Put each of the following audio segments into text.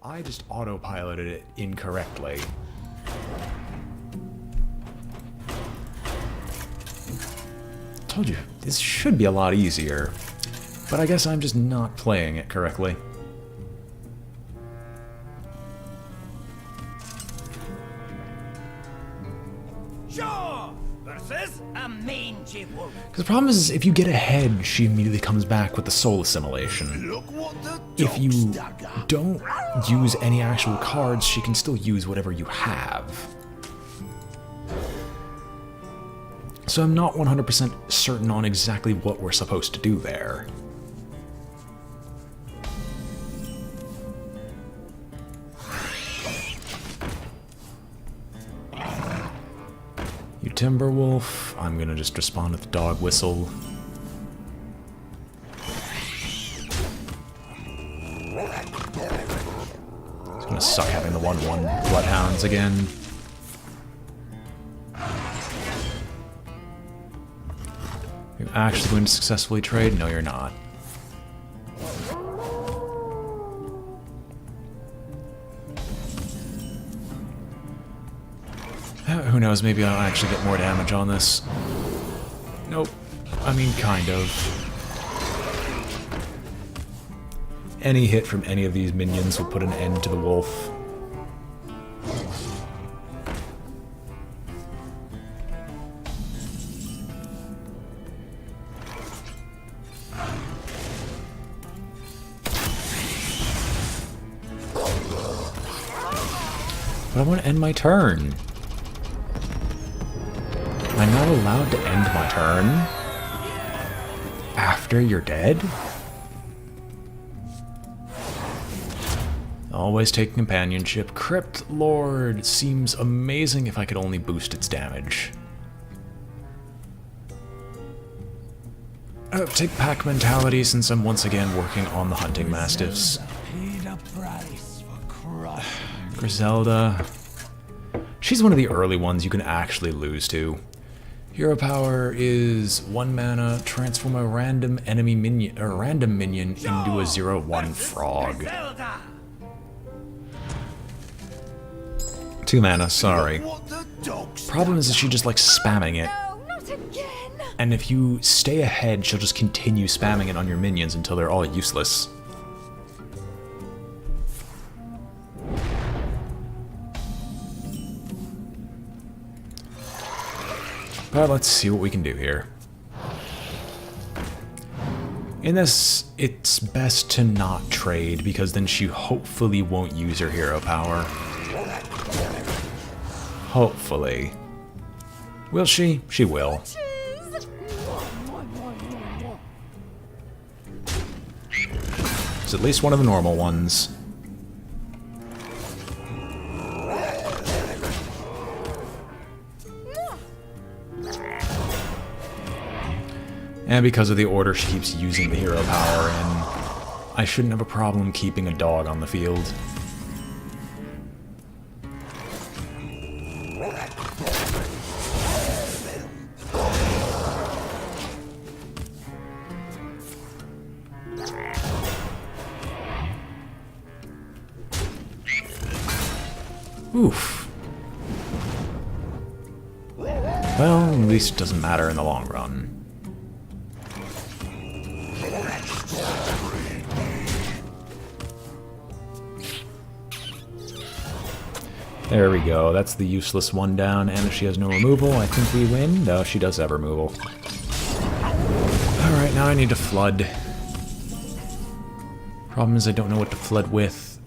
I just autopiloted it incorrectly. Told you, this should be a lot easier. But I guess I'm just not playing it correctly. Sure! Versus a mangy wolf. Because the problem is, if you get ahead, she immediately comes back with the soul assimilation. Look what the If you dog's dug up. don't use any actual cards, she can still use whatever you have. So I'm not 100% certain on exactly what we're supposed to do there. You Timberwolf, I'm gonna just respond with the dog whistle. It's gonna suck having the 1/1 Bloodhounds again. You're actually going to successfully trade? No, you're not. Who knows, maybe I'll actually get more damage on this. Nope. I mean, kind of. Any hit from any of these minions will put an end to the wolf. But I want to end my turn. Am I not allowed to end my turn? After you're dead? Always take companionship. Crypt Lord seems amazing if I could only boost its damage. Take pack mentality since I'm once again working on the hunting mastiffs. Paid a price for crushing. Griselda. She's one of the early ones you can actually lose to. Hero power is 1 mana, transform a random enemy minion or random minion into a 0/1 frog. Griselda. 2 mana, sorry. What the dog's Problem is that she just likes spamming it. No, not again. And if you stay ahead, she'll just continue spamming it on your minions until they're all useless. But let's see what we can do here. In this, it's best to not trade, because then she hopefully won't use her hero power. Hopefully. Will she? She will. It's at least one of the normal ones. And because of the order, she keeps using the hero power, and I shouldn't have a problem keeping a dog on the field. Oof. Well, at least it doesn't matter in the long run. There we go, that's the useless one down, and if she has no removal, I think we win. No, she does have removal. Alright, now I need to flood. Problem is I don't know what to flood with.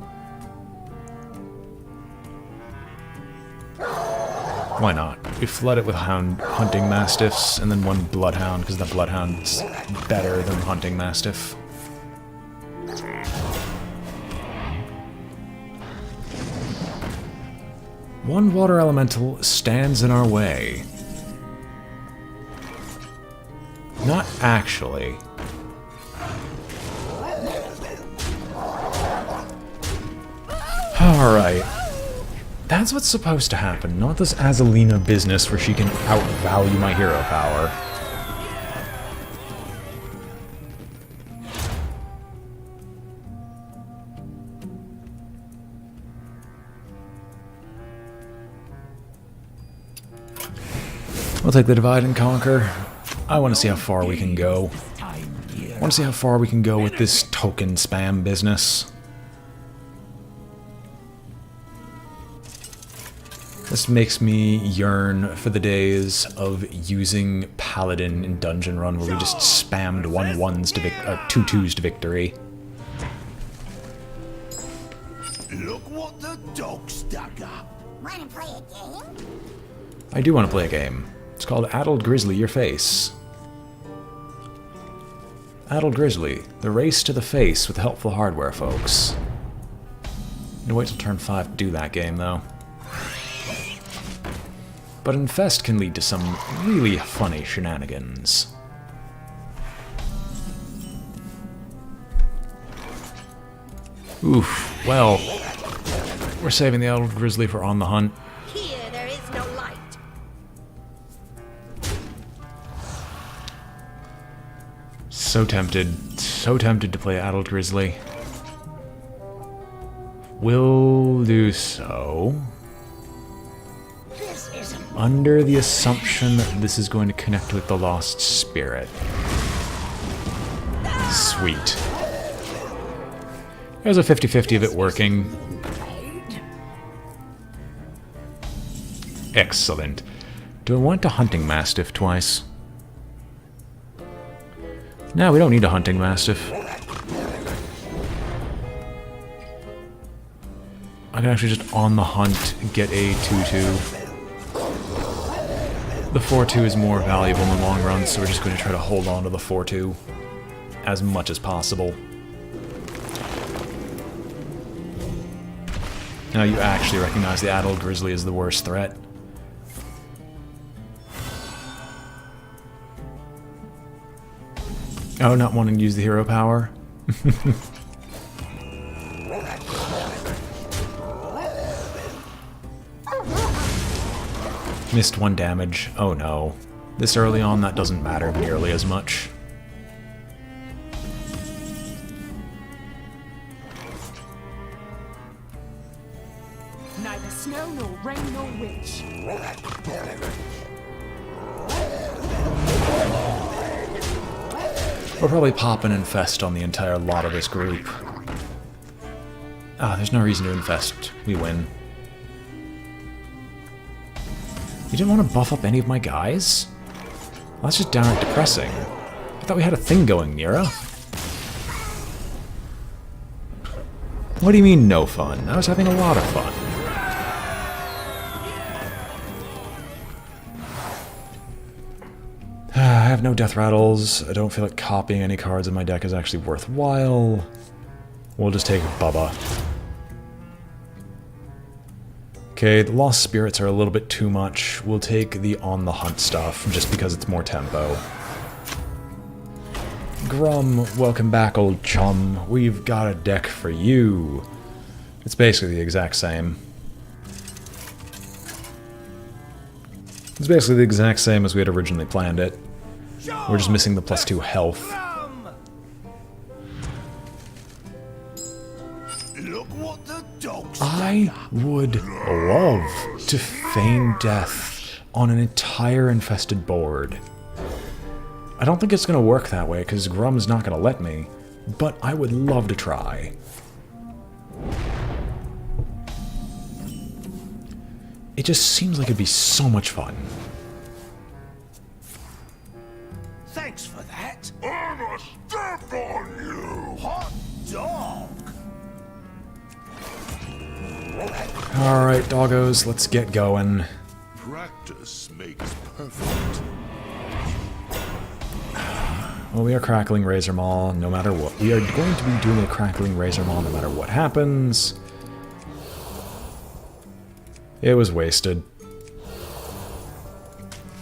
Why not? We flood it with hunting mastiffs, and then 1 bloodhound, because the bloodhound's better than the hunting mastiff. One water elemental stands in our way. Not actually. Alright. That's what's supposed to happen, not this Azalina business where she can outvalue my hero power. We'll take the divide and conquer. I want to see how far we can go. I want to see how far we can go with this token spam business. This makes me yearn for the days of using Paladin in Dungeon Run where we just spammed 1-1s to 2-2s to victory. Look what the dog's dug up. Wanna play a game? I do want to play a game. It's called Addled Grizzly Your Face. Addled Grizzly, the race to the face with helpful hardware, folks. I'm gonna wait till turn 5 to do that game, though. But Infest can lead to some really funny shenanigans. Oof, well, we're saving the Addled Grizzly for On the Hunt. Here there is no light. So tempted to play Addled Grizzly. Will do so. This isn't Under the assumption that this is going to connect with the Lost Spirit. Sweet. There's a 50-50 of it working. Excellent. Do I want a Hunting Mastiff twice? No, we don't need a Hunting Mastiff. I can actually just on the hunt get a 2-2. The 4-2 is more valuable in the long run, so we're just going to try to hold on to the 4-2 as much as possible. Now you actually recognize the Addled Grizzly as the worst threat. Oh, not wanting to use the hero power? Missed 1 damage. Oh no. This early on, that doesn't matter nearly as much. Neither snow nor rain nor witch. We'll probably pop an Infest on the entire lot of this group. Ah, there's no reason to Infest. We win. You didn't want to buff up any of my guys? Well, that's just downright depressing. I thought we had a thing going, Nira. What do you mean, no fun? I was having a lot of fun. I have no death rattles. I don't feel like copying any cards in my deck is actually worthwhile. We'll just take Bubba. Okay, the Lost Spirits are a little bit too much. We'll take the On the Hunt stuff, just because it's more tempo. Grum, welcome back, old chum. We've got a deck for you. It's basically the exact same. It's basically the exact same as we had originally planned it. We're just missing the +2 health. Look what the dog's I would love to feign death on an entire infested board. I don't think it's going to work that way, because Grum's not going to let me, but I would love to try. It just seems like it'd be so much fun. Thanks for that. I'm a step on you. Hot dog. Alright, doggos, let's get going. Practice makes perfect. Well, we are Crackling Razor Maw no matter what. We are going to be doing a Crackling Razor Maw no matter what happens. It was wasted.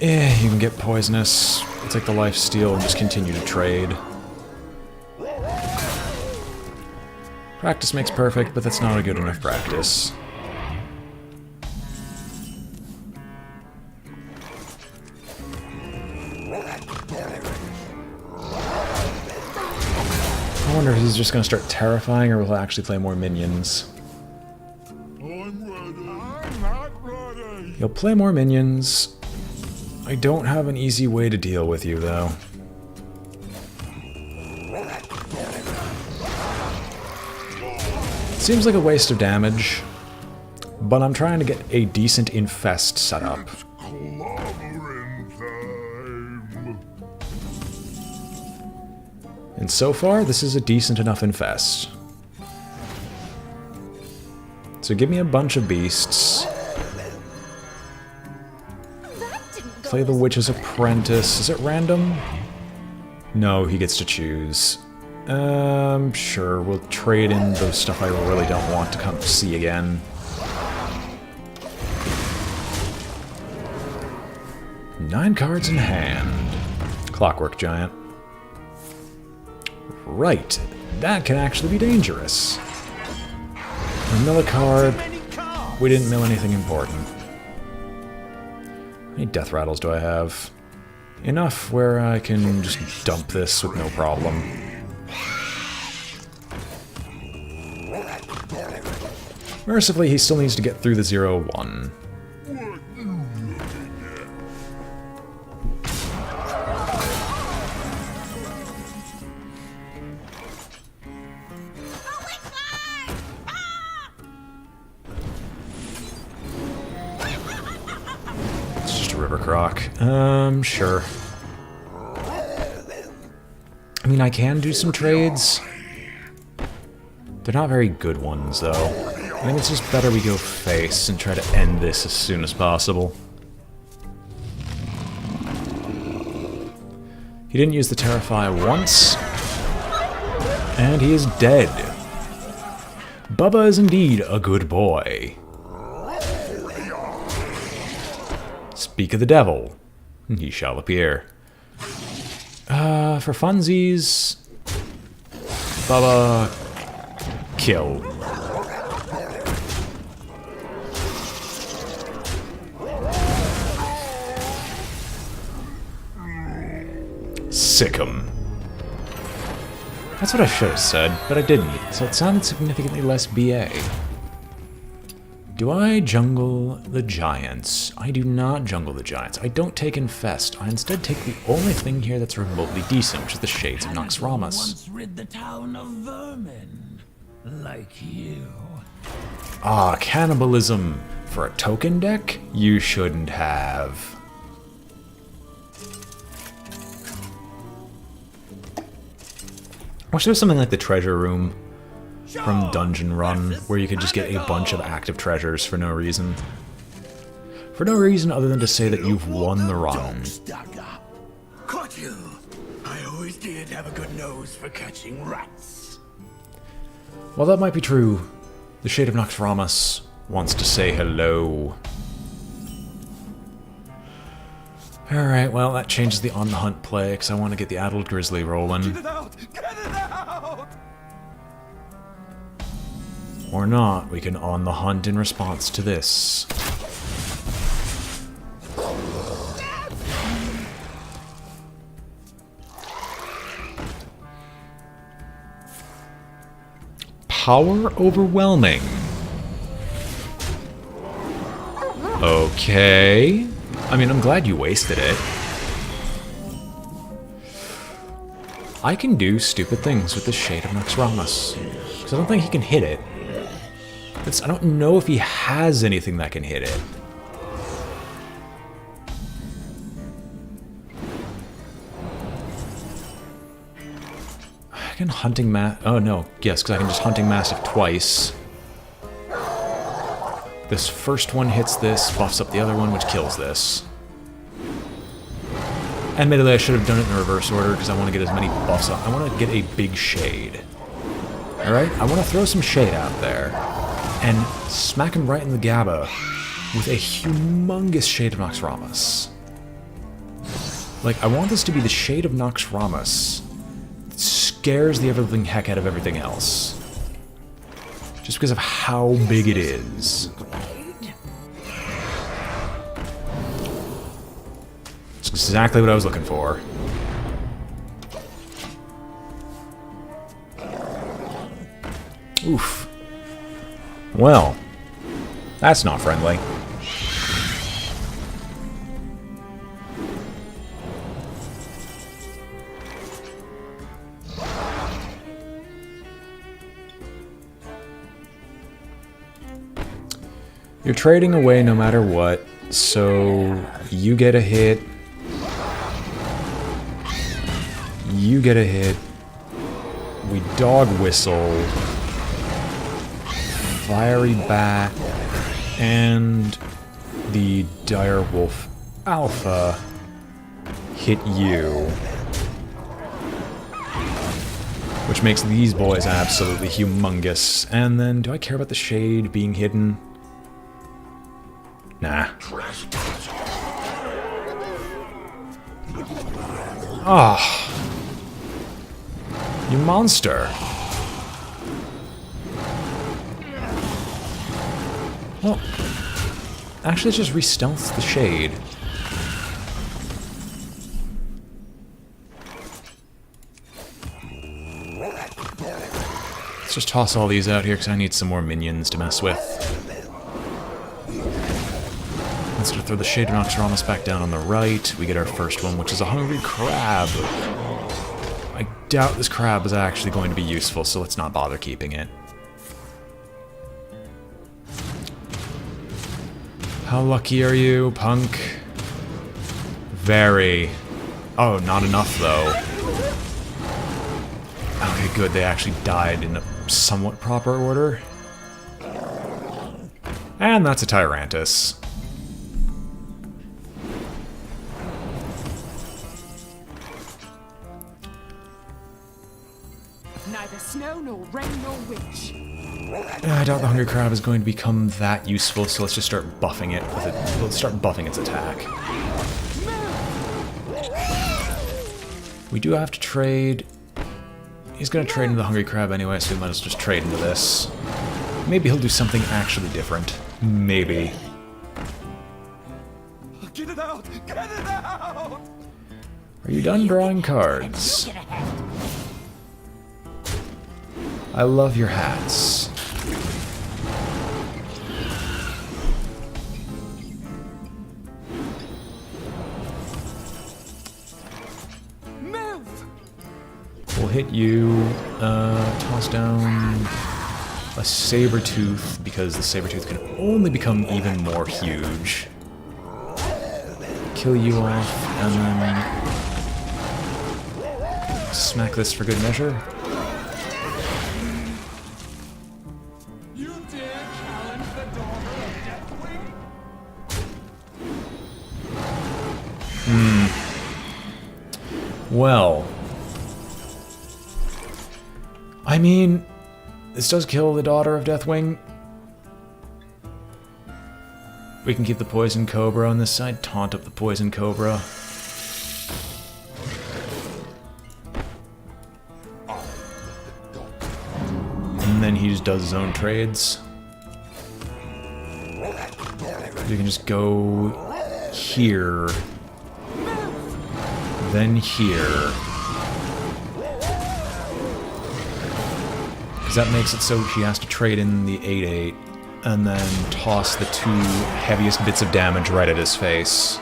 You can get poisonous. We'll take the life steal and just continue to trade. Practice makes perfect, but that's not a good enough practice. I wonder if he's just going to start terrifying or will he actually play more minions. I'm ready. I'm not ready. He'll play more minions. I don't have an easy way to deal with you, though. Seems like a waste of damage, but I'm trying to get a decent infest set up. And so far, this is a decent enough infest. So give me a bunch of beasts. Play the Witch's Apprentice. Is it random? No, he gets to choose. Sure, we'll trade in those stuff I really don't want to come see again. Nine cards in hand. Clockwork Giant. Right, that can actually be dangerous. Mill a card. We didn't mill anything important. How many death rattles do I have? Enough where I can just dump this with no problem. Mercifully, he still needs to get through the 0-1. It's just a river croc. Sure. I mean, I can do some trades. They're not very good ones, though. I think it's just better we go face and try to end this as soon as possible. He didn't use the Terrify once, and he is dead. Bubba is indeed a good boy. Speak of the devil, he shall appear. For funsies, Bubba, kill. Sick 'em. That's what I should have said, but I didn't, so it sounded significantly less BA. Do I jungle the giants? I do not jungle the giants. I don't take infest. I instead take the only thing here that's remotely decent, which is the Shades of Noxramas. Once rid the town of vermin, like you. Ah, cannibalism. For a token deck? You shouldn't have. Wish there was something like the treasure room from Dungeon Run, where you could just get a bunch of active treasures for no reason. For no reason other than to say that you've won the run. Caught you. I always did have a good nose for catching rats. While that might be true, the Shade of Noxramas wants to say hello. Alright, well, that changes the on the hunt play, because I want to get the Addled Grizzly rolling. Get it out! Get it out! Or not, we can on the hunt in response to this. Power overwhelming. Okay. I mean, I'm glad you wasted it. I can do stupid things with the Shade of Noxramas. Because I don't think he can hit it. I don't know if he has anything that can hit it. I can Hunting oh no, yes, because I can just Hunting Mastiff twice. This first one hits this, buffs up the other one, which kills this. Admittedly, I should have done it in reverse order, because I want to get as many buffs up. I want to get a big Shade. Alright, I want to throw some Shade out there, and smack him right in the GABA with a humongous Shade of Noxramas. Like, I want this to be the Shade of Noxramas that scares the ever-living heck out of everything else. Just because of how big it is. It's exactly what I was looking for. Oof. Well, that's not friendly. You're trading away no matter what, so you get a hit. You get a hit. We dog whistle. Fiery bat. And the Direwolf Alpha hit you. Which makes these boys absolutely humongous. And then, do I care about the shade being hidden? Nah. Ah. You monster. Well, actually, just re-stealth the shade. Let's just toss all these out here because I need some more minions to mess with. Let's just throw the Shade of Noxramas back down on the right. We get our first one, which is a Hungry Crab. I doubt this crab is actually going to be useful, so let's not bother keeping it. How lucky are you, punk? Very. Oh, not enough, though. Okay, good. They actually died in a somewhat proper order. And that's a Tyrantus. Neither snow nor rain nor witch. I doubt the Hungry Crab is going to become that useful, so let's just start buffing it with it. Let's start buffing its attack. We do have to trade. He's going to trade into the Hungry Crab anyway, so we might as well just trade into this. Maybe he'll do something actually different. Maybe. Get it out! Get it out! Are you done drawing cards? I love your hats. Move! We'll hit you, toss down a Sabertooth, because the Sabertooth can only become even more huge. Kill you off, and then smack this for good measure. You dare challenge the daughter of Deathwing? Well, I mean, this does kill the daughter of Deathwing. We can keep the Poison Cobra on this side, taunt up the Poison Cobra. And then he just does his own trades. You can just go here, then here. Because that makes it so she has to trade in the 8/8 and then toss the two heaviest bits of damage right at his face.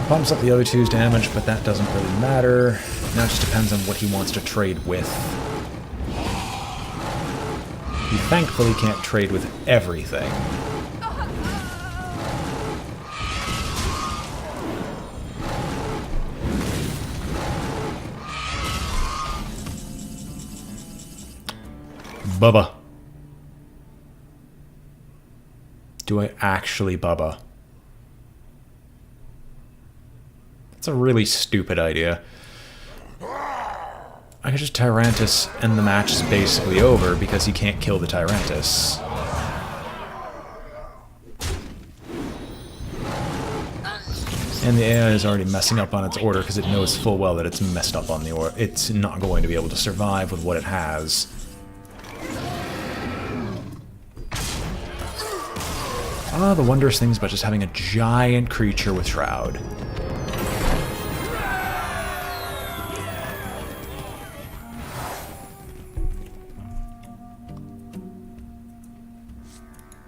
Bumps up the other two's damage, but that doesn't really matter. Now it just depends on what he wants to trade with. He thankfully can't trade with everything. Bubba. Do I actually Bubba? That's a really stupid idea. I could just Tyrantus and the match is basically over because he can't kill the Tyrantus. And the AI is already messing up on its order because it knows full well that it's messed up on the order. It's not going to be able to survive with what it has. Ah, the wondrous things about just having a giant creature with Shroud.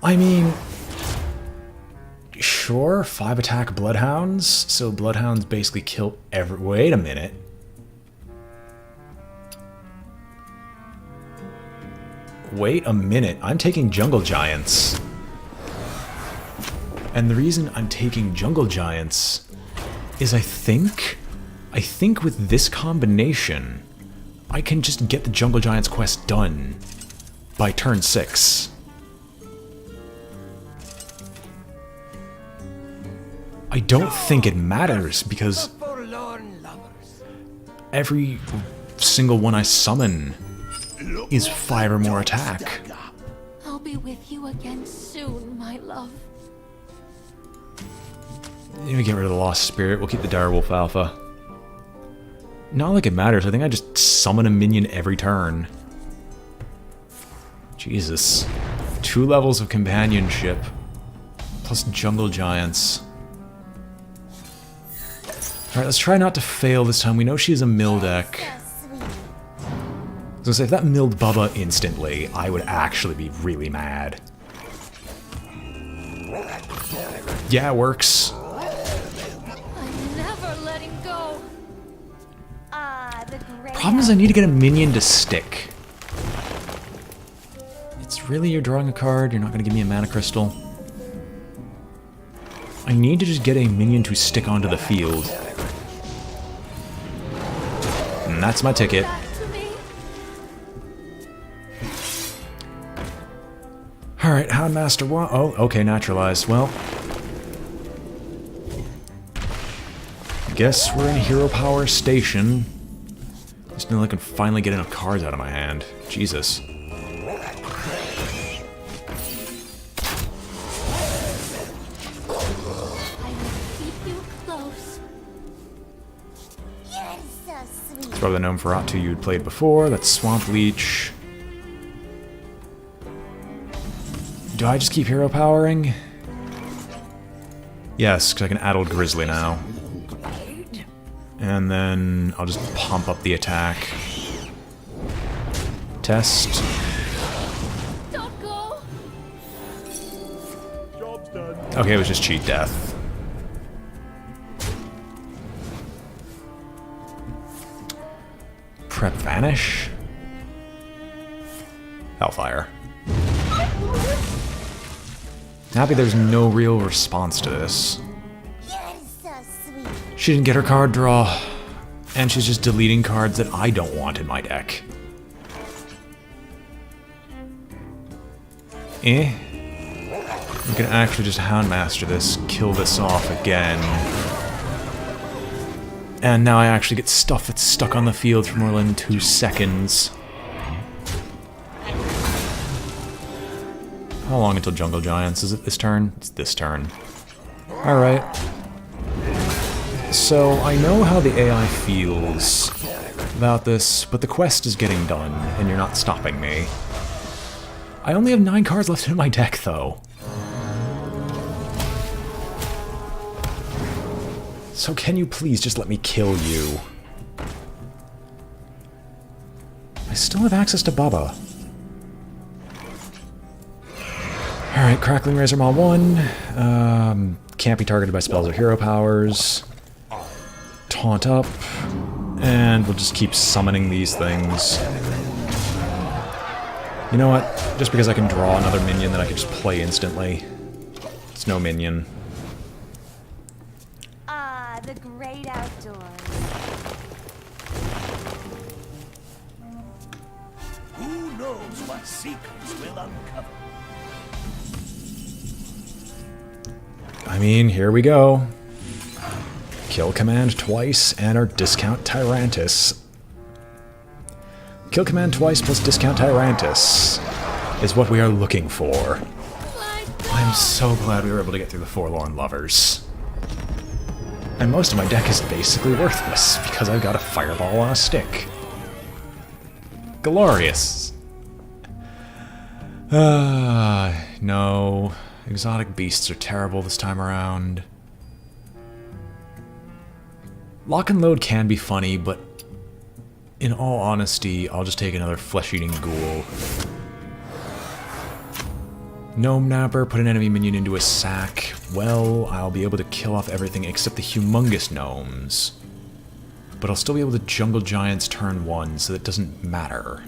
I mean, Sure, 5 attack bloodhounds. So bloodhounds basically kill every... Wait a minute. Wait a minute. I'm taking jungle giants. And the reason I'm taking jungle giants is I think with this combination, I can just get the jungle giants quest done by turn 6. I don't think it matters because every single one I summon is 5 or more attack. I'll be with you again soon, my love. Let me get rid of the Lost Spirit. We'll keep the Direwolf Alpha. Not like it matters. I think I just summon a minion every turn. Jesus. 2 levels of companionship. Plus jungle giants. Alright, let's try not to fail this time. We know she has a mill deck. I was gonna say, if that milled Bubba instantly, I would actually be really mad. Yeah, it works. I'm never letting go. The great Problem is I need to get a minion to stick. It's really, you're drawing a card, you're not gonna give me a mana crystal. I need to just get a minion to stick onto the field. And that's my ticket. Back to me. Alright, Houndmaster 1. Oh, okay, naturalized. Well, guess we're in Hero Power Station. Just until I can finally get enough cards out of my hand. Jesus. I will keep you close. You're so sweet. It's probably the Gnome Feratu you'd played before. That's Swamp Leech. Do I just keep hero powering? Yes, because I can addle Grizzly now. And then I'll just pump up the attack. Test. Don't go. Okay, it was just cheat death. Prep Vanish? Hellfire. Happy there's no real response to this. You're so sweet. She didn't get her card draw, and she's just deleting cards that I don't want in my deck. Eh? We can actually just Houndmaster this, kill this off again. And now I actually get stuff that's stuck on the field for more than 2 seconds. How long until Jungle Giants? Is it this turn? It's this turn. Alright. So, I know how the AI feels about this, but the quest is getting done, and you're not stopping me. I only have 9 cards left in my deck, though. So can you please just let me kill you? I still have access to Bubba. Alright, Crackling Razor Maw 1. Can't be targeted by spells or hero powers. Taunt up. And we'll just keep summoning these things. You know what? Just because I can draw another minion that I can just play instantly. It's no minion. The great outdoors. Who knows what secrets we'll uncover? I mean, here we go. Kill command twice and our discount Tyrantus. Kill command twice plus discount Tyrantus is what we are looking for. I'm so glad we were able to get through the Forlorn Lovers. And most of my deck is basically worthless because I've got a fireball on a stick. Glorious. No. Exotic beasts are terrible this time around. Lock and load can be funny, but in all honesty, I'll just take another flesh-eating ghoul. Gnome Napper, put an enemy minion into a sack. well, I'll be able to kill off everything except the humongous gnomes. But I'll still be able to jungle giants turn 1, so that doesn't matter.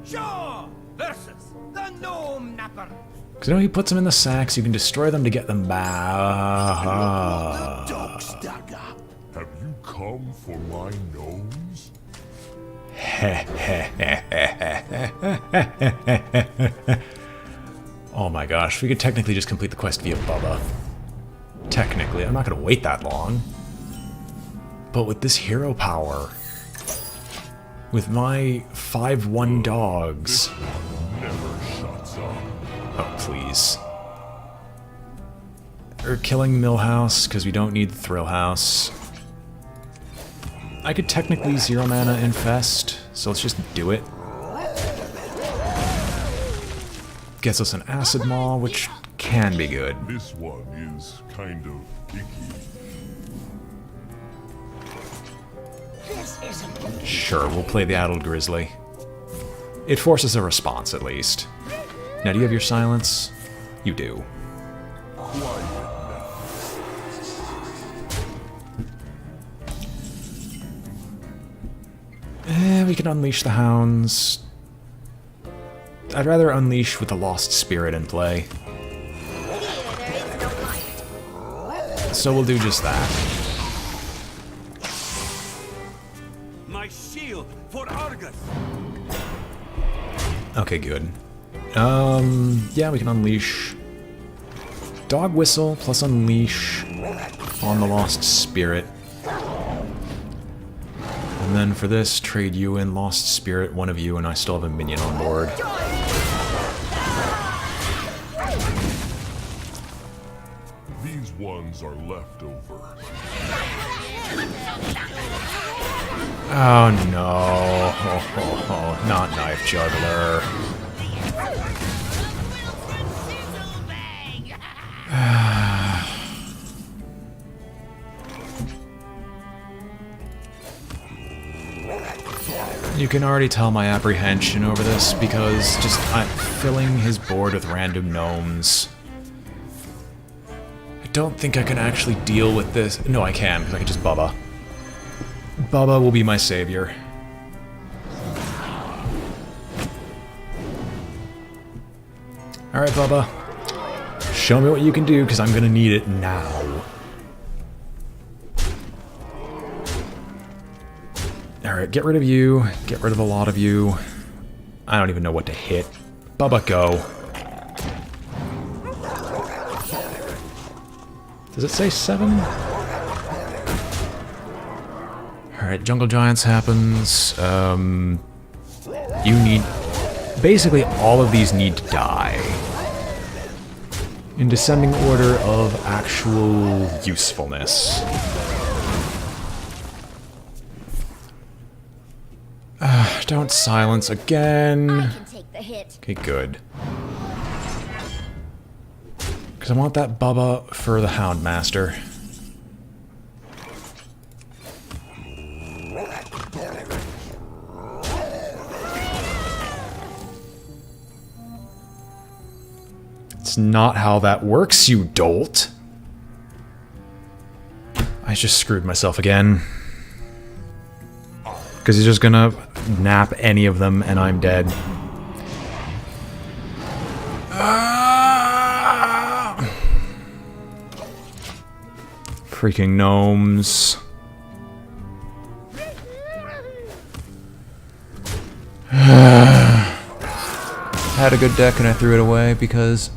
Sure versus the gnome napper. Because you know he puts them in the sacks, you can destroy them to get them back. The dog's dug up. Have you come for my nose? Oh my gosh, we could technically just complete the quest via Bubba. Technically, I'm not going to wait that long. But with this hero power, with my 5-1 dogs... Never shuts up. Oh, please. Or killing Millhouse, because we don't need the Thrill House. I could technically 0 mana infest, so let's just do it. Gets us an Acid Maw, which can be good. This one is kind of icky. This isn't Sure, we'll play the Addled Grizzly. It forces a response, at least. Now, do you have your silence? You do. We can unleash the hounds. I'd rather unleash with the Lost Spirit in play. So we'll do just that. my shield for Argus. Okay, good. Yeah, we can unleash Dog Whistle plus Unleash on the Lost Spirit. And then for this, trade you in Lost Spirit, one of you, and I still have a minion on board. These ones are leftover. Oh no, not Knife Juggler. You can already tell my apprehension over this because just I'm filling his board with random gnomes. I don't think I can actually deal with this. No, I can, because I can just Bubba. Bubba will be my savior. Alright, Bubba. Show me what you can do, because I'm gonna need it now. Alright, get rid of you. Get rid of a lot of you. I don't even know what to hit. Bubba, go. Does it say 7? Alright, Jungle Giants happens. You need... Basically, all of these need to die. In descending order of actual usefulness. Don't silence again. I can take the hit. Okay, good. Because I want that Bubba for the Houndmaster. It's not how that works, you dolt. I just screwed myself again. Because he's just gonna nap any of them and I'm dead. Freaking gnomes. Had a good deck and I threw it away because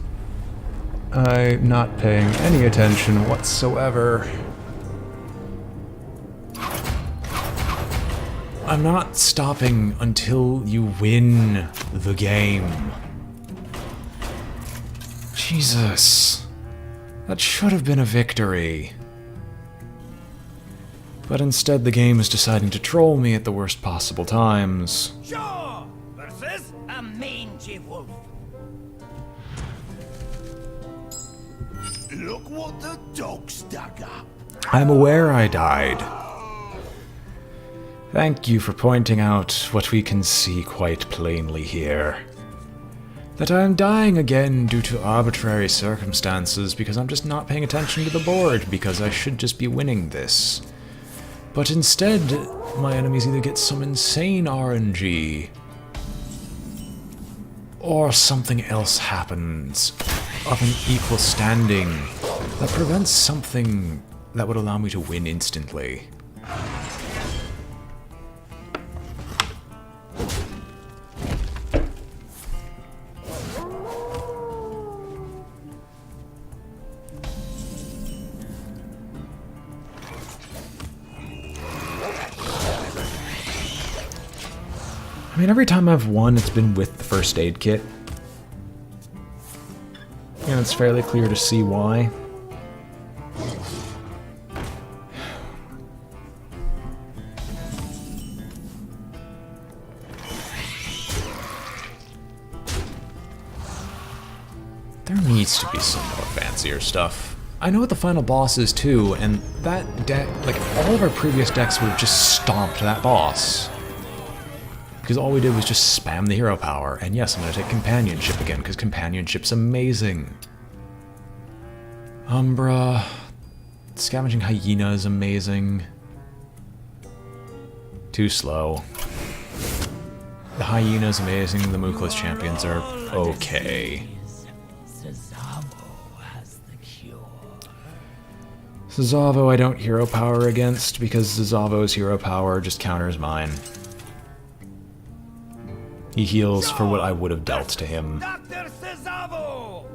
I'm not paying any attention whatsoever. I'm not stopping until you win the game. Jesus. That should have been a victory. But instead the game is deciding to troll me at the worst possible times. Sure versus a mangy wolf. Look what the dog's dug up. I'm aware I died. Thank you for pointing out what we can see quite plainly here. That I am dying again due to arbitrary circumstances because I'm just not paying attention to the board because I should just be winning this. But instead, my enemies either get some insane RNG or something else happens of an equal standing that prevents something that would allow me to win instantly. I mean, every time I've won, it's been with the first aid kit. And it's fairly clear to see why. There needs to be some more fancier stuff. I know what the final boss is too, and that deck, like all of our previous decks would have just stomped that boss. Because all we did was just spam the hero power. And yes, I'm going to take Companionship again, because Companionship's amazing. Umbra. Scavenging Hyena is amazing. Too slow. The Hyena is amazing, the Mookless champions are okay. Zazavo I don't hero power against, because Zazavo's hero power just counters mine. He heals for what I would have dealt to him. Dr. Cesavo!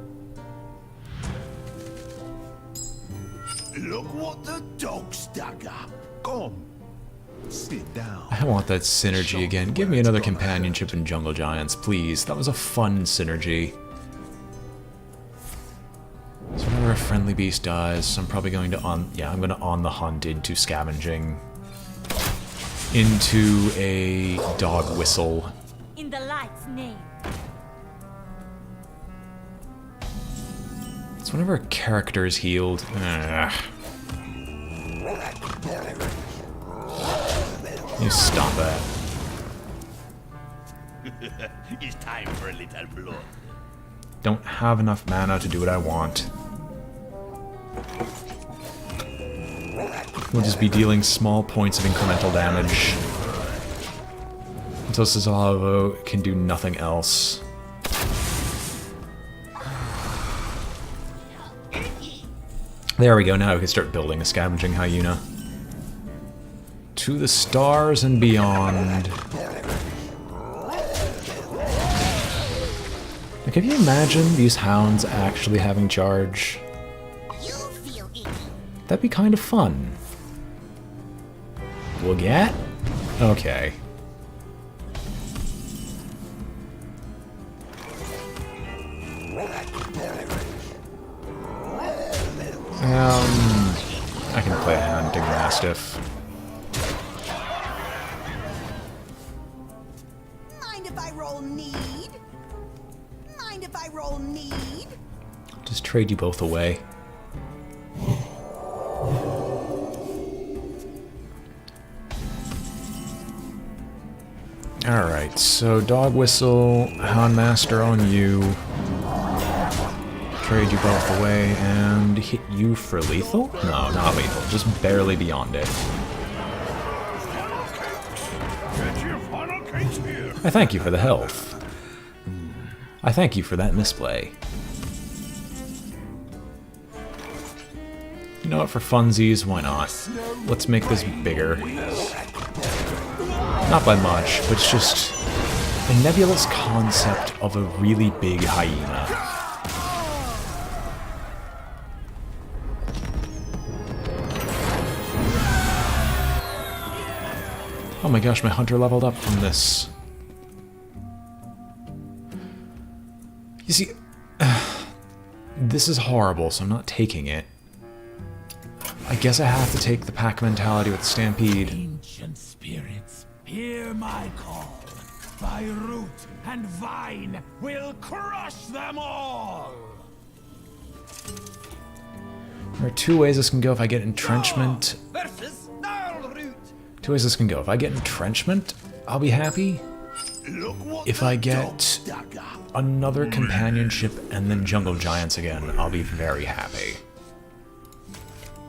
Look what the dog's dug up. Come, sit down. I want that synergy again. Give me another Companionship in Jungle Giants, please. That was a fun synergy. So whenever a friendly beast dies, I'm probably going to I'm going to on the hunt into scavenging. Into a dog whistle. In the light's name. So whenever a character is healed... You stop that. It's time for a little blood. Don't have enough mana to do what I want. We'll just be dealing small points of incremental damage. Until Cesavo can do nothing else. There we go, now we can start building a Scavenging Hyena. To the stars and beyond. Like, can you imagine these hounds actually having charge? That'd be kind of fun. We'll get? Okay. I can play a Hunting Mastiff. Mind if I roll need? Mind if I roll need? Just trade you both away. Alright, so Dog Whistle, Houndmaster on you. Trade you both away and hit you for lethal? No, not lethal, just barely beyond it. I thank you for the health. I thank you for that misplay. You know what, for funsies, why not? Let's make this bigger. Not by much, but it's just a nebulous concept of a really big hyena. Oh my gosh, my hunter leveled up from this. You see, this is horrible, so I'm not taking it. I guess I have to take the pack mentality with Stampede. Ancient spirits, hear my call. By root and vine, we'll crush them all! There are two ways this can go if I get entrenchment. Versus gnarl root. Two ways this can go. If I get entrenchment, I'll be happy. Look what If the I dog get dug up. another companionship and then jungle giants again, I'll be very happy.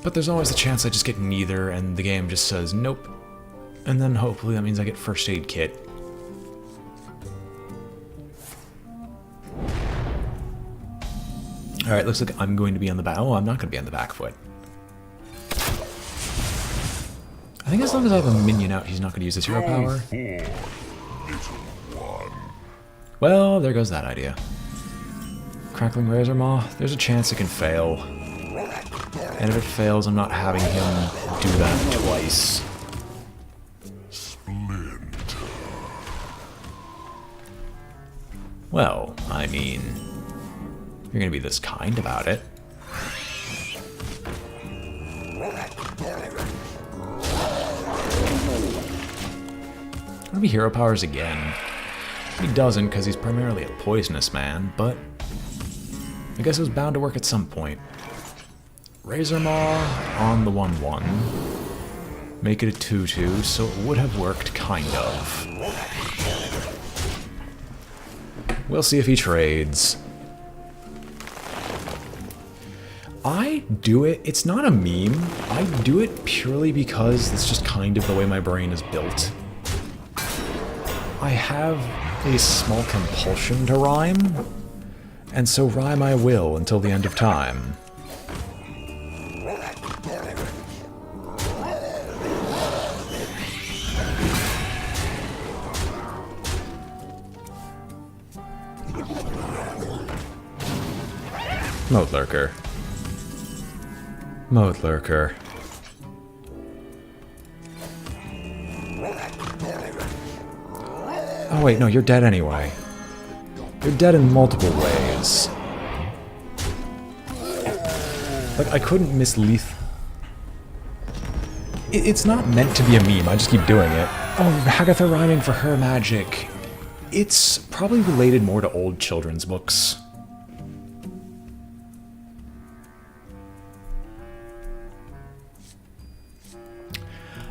But there's always the chance I just get neither and the game just says nope. And then hopefully that means I get first aid kit. Alright, looks like I'm going to be on the back. Oh, I'm not going to be on the back foot. I think as long as I have a minion out, he's not going to use his hero power. Well, there goes that idea. Crackling Razor Maw, there's a chance it can fail. And if it fails, I'm not having him do that twice. Well, I mean, you're gonna be this kind about it. Gonna be hero powers again. He doesn't because he's primarily a poisonous man, but I guess it was bound to work at some point. Razor Maw on the 1/1. Make it a 2/2, so it would have worked, kind of. We'll see if he trades. I do it, it's not a meme, I do it purely because it's just kind of the way my brain is built. I have a small compulsion to rhyme, and so rhyme I will until the end of time. Mode Lurker. Mode Lurker. Oh wait, no, you're dead anyway. You're dead in multiple ways. Like, I couldn't miss Leith. It's not meant to be a meme, I just keep doing it. Oh, Hagatha rhyming for her magic. It's probably related more to old children's books.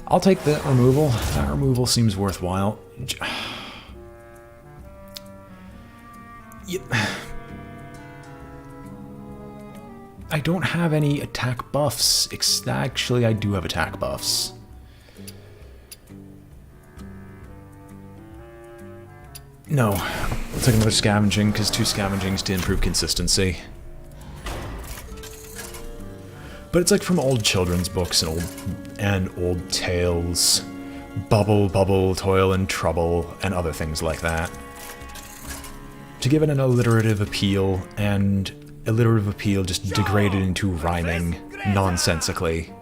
I'll take that removal. That removal seems worthwhile. I don't have any attack buffs. Actually, I do have attack buffs. No. I'll take another scavenging, because 2 scavengings to improve consistency. But it's like from old children's books and old tales. Bubble, bubble, toil and trouble, and other things like that. To give it an alliterative appeal, and alliterative appeal just degraded into rhyming nonsensically.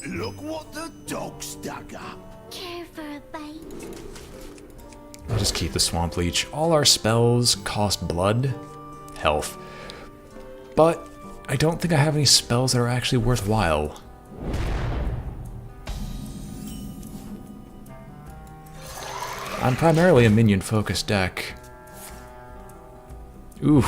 Look what the dog's dug up. Care for a bite? I'll just keep the Swamp Leech. All our spells cost blood, health. But I don't think I have any spells that are actually worthwhile. I'm primarily a minion-focused deck. Oof.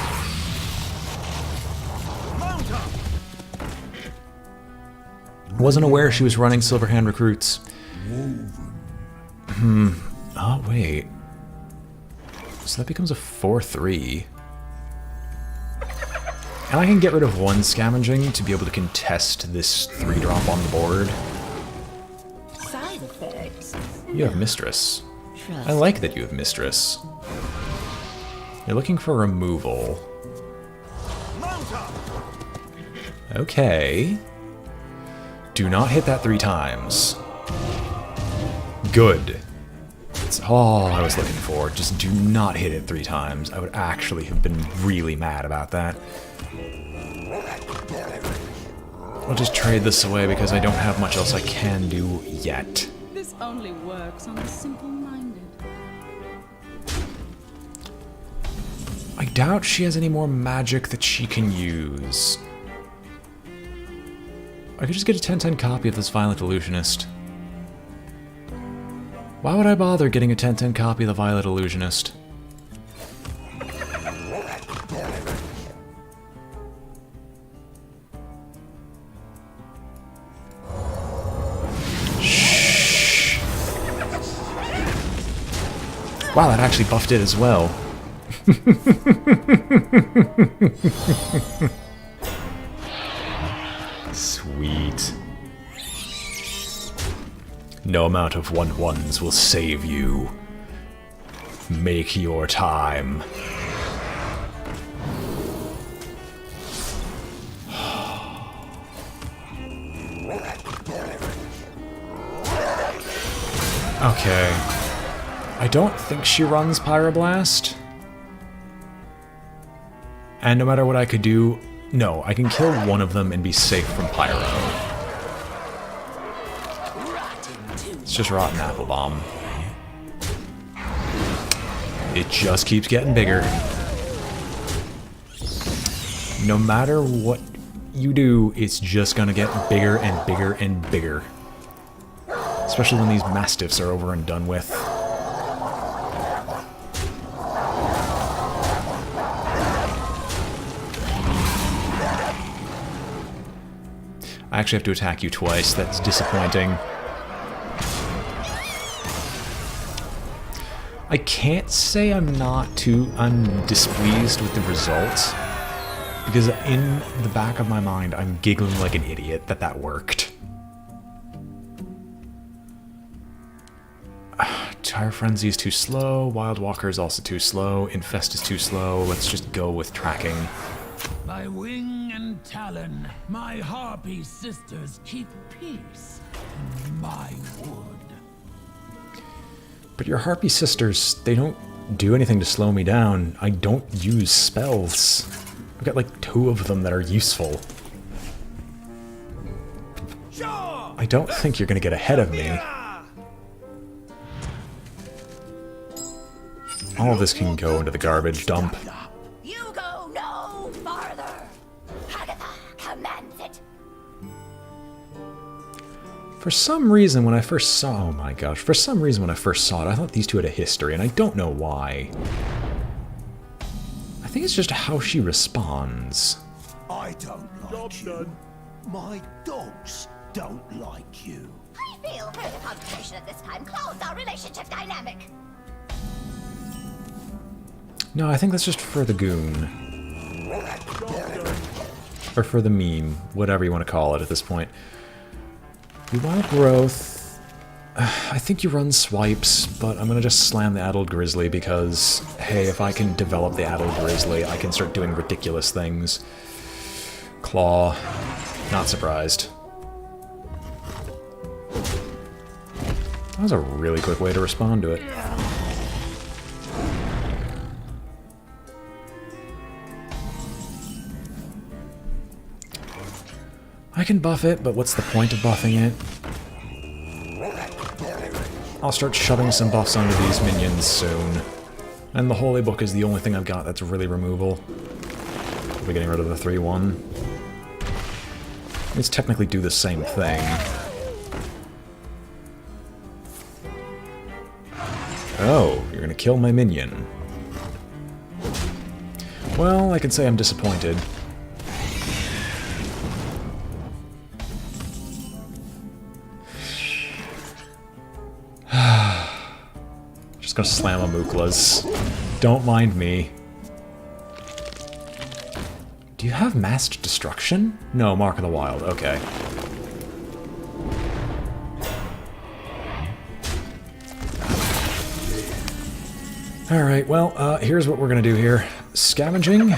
Wasn't aware she was running Silverhand Recruits. Oh, wait. So that becomes a 4/3. And I can get rid of 1 scavenging to be able to contest this 3-drop on the board. Side effects. You have Mistress. I like that you have Mistress. You're looking for removal. Okay. Do not hit that 3 times. Good. That's all I was looking for. Just do not hit it 3 times. I would actually have been really mad about that. I'll just trade this away because I don't have much else I can do yet. This only works on the simple-minded. I doubt she has any more magic that she can use. I could just get a 10/10 copy of this Violent Illusionist. Why would I bother getting a 10/10 copy of the Violet Illusionist? Wow, that actually buffed it as well. Sweet. No amount of 1/1s will save you. Make your time. Okay. I don't think she runs Pyroblast. And no matter what I could do, no, I can kill one of them and be safe from Pyro. It's just Rotten Apple Bomb. It just keeps getting bigger. No matter what you do, it's just gonna get bigger and bigger and bigger. Especially when these Mastiffs are over and done with. I actually have to attack you twice. That's disappointing. I can't say I'm displeased with the results, because in the back of my mind, I'm giggling like an idiot that worked. Tire Frenzy is too slow, Wild Walker is also too slow, Infest is too slow, let's just go with tracking. By wing and talon, my harpy sisters keep peace in my wood. But your Harpy sisters, they don't do anything to slow me down. I don't use spells. I've got like 2 of them that are useful. Sure. I don't think you're gonna get ahead of me. All of this can go into the garbage dump. You go no farther. Agatha commands it. For some reason, when I first saw... Oh my gosh. For some reason, when I first saw it, I thought these two had a history, and I don't know why. I think it's just how she responds. I don't like you. My dogs don't like you. I feel further conversation at this time clouds our relationship dynamic. No, I think that's just for the goon. Or for the meme. Whatever you want to call it at this point. You Wild Growth... I think you run swipes, but I'm gonna just slam the Addled Grizzly because, hey, if I can develop the Addled Grizzly, I can start doing ridiculous things. Claw. Not surprised. That was a really quick way to respond to it. I can buff it, but what's the point of buffing it? I'll start shoving some buffs onto these minions soon. And the Holy Book is the only thing I've got that's really removal. We're getting rid of the 3-1. Let's technically do the same thing. Oh, you're gonna kill my minion. Well, I can say I'm disappointed. Just gonna slam a Mooklas. Don't mind me. Do you have Masked Destruction? No, Mark of the Wild. Okay. Alright, well, here's what we're gonna do here. Scavenging.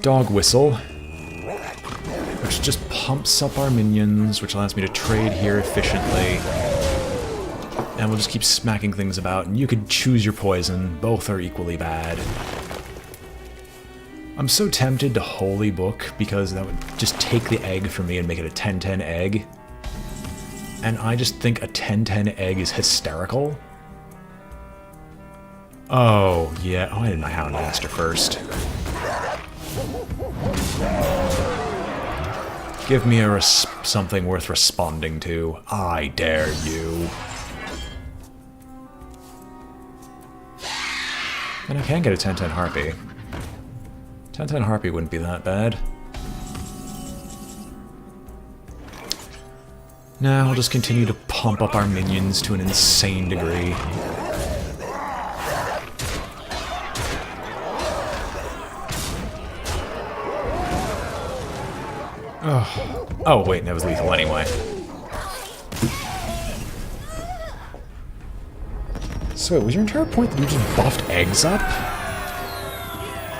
Dog Whistle. Which just pumps up our minions, which allows me to trade here efficiently. And we'll just keep smacking things about, and you could choose your poison. Both are equally bad. I'm so tempted to Holy Book, because that would just take the egg from me and make it a 10-10 egg. And I just think a 10-10 egg is hysterical. Oh, yeah. Oh, I did my Houndmaster first. Give me something worth responding to. I dare you. And I can get a 10-10 Harpy. 10-10 Harpy wouldn't be that bad. Now we'll just continue to pump up our minions to an insane degree. Oh, wait, that was lethal anyway. So, was your entire point that you just buffed eggs up?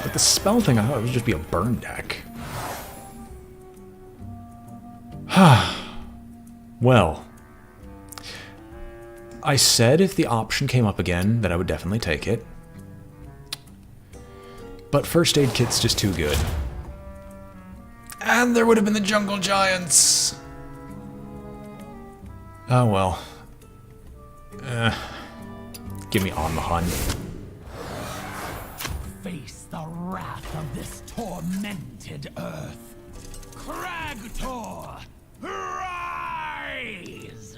Like the spell thing, I thought it would just be a burn deck. Well, I said if the option came up again that I would definitely take it. But first aid kit's just too good. And there would have been the jungle giants. Oh well. Give me on the hunt. Face the wrath of this tormented earth. Cragtor, rise!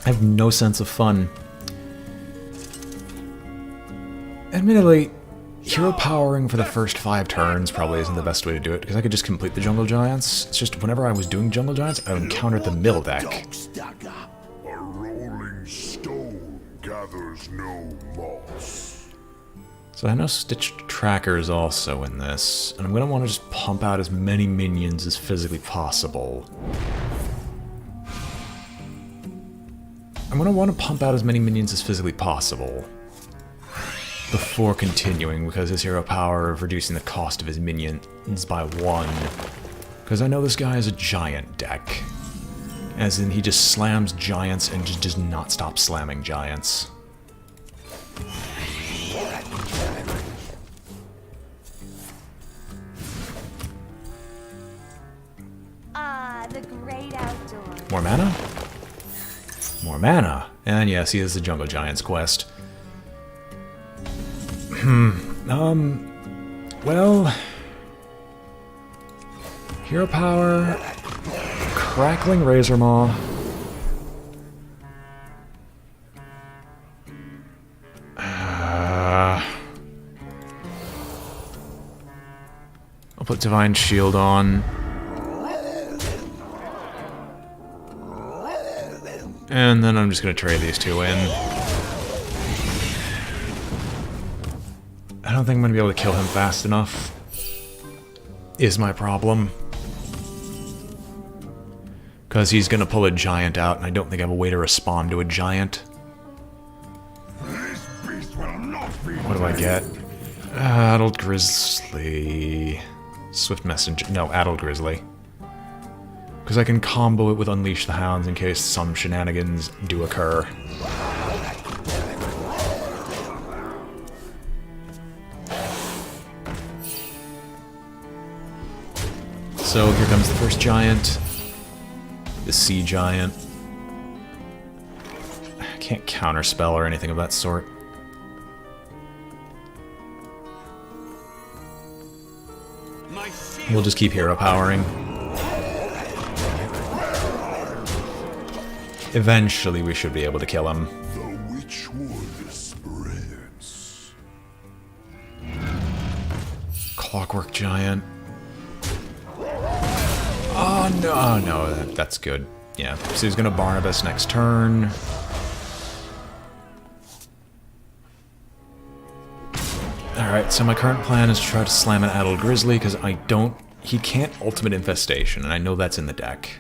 I have no sense of fun. Admittedly, hero powering for the first 5 turns probably isn't the best way to do it, because I could just complete the jungle giants. It's just whenever I was doing jungle giants, I encountered the middle deck. A rolling stone gathers no moss. So I know Stitch Tracker is also in this, and I'm going to want to just pump out as many minions as physically possible. I'm going to want to pump out as many minions as physically possible before continuing, because his hero power of reducing the cost of his minions by 1. Because I know this guy is a giant deck. As in, he just slams giants and just does not stop slamming giants. The great outdoors. More mana? More mana. And yes, he is the Jungle Giants quest. Well... Hero power... Crackling Razor Maw... I'll put Divine Shield on. And then I'm just going to trade these 2 in. I don't think I'm going to be able to kill him fast enough. Is my problem. Because he's going to pull a giant out, and I don't think I have a way to respond to a giant. What do I get? Addled Grizzly... Swift Messenger... No, Addled Grizzly. Because I can combo it with Unleash the Hounds in case some shenanigans do occur. So here comes the first giant. The Sea Giant. I can't counterspell or anything of that sort. We'll just keep hero powering. Eventually, we should be able to kill him. The Witchwood spreads. Clockwork Giant. Oh, no. Oh, no, that's good. Yeah, so he's going to Barnabas next turn. Alright, so my current plan is to try to slam an Addled Grizzly, because he can't Ultimate Infestation, and I know that's in the deck.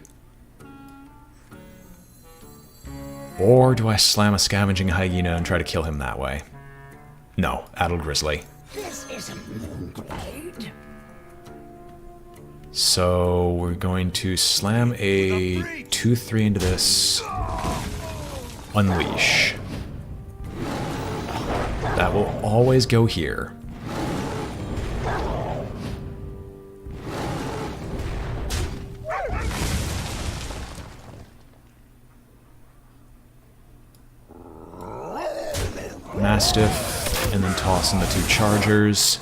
Or do I slam a Scavenging Hyena and try to kill him that way? No, Addled Grizzly. This isn't Moonglade. So we're going to slam a 2/3 into this. Unleash. That will always go here. Mastiff, and then toss in the 2 chargers.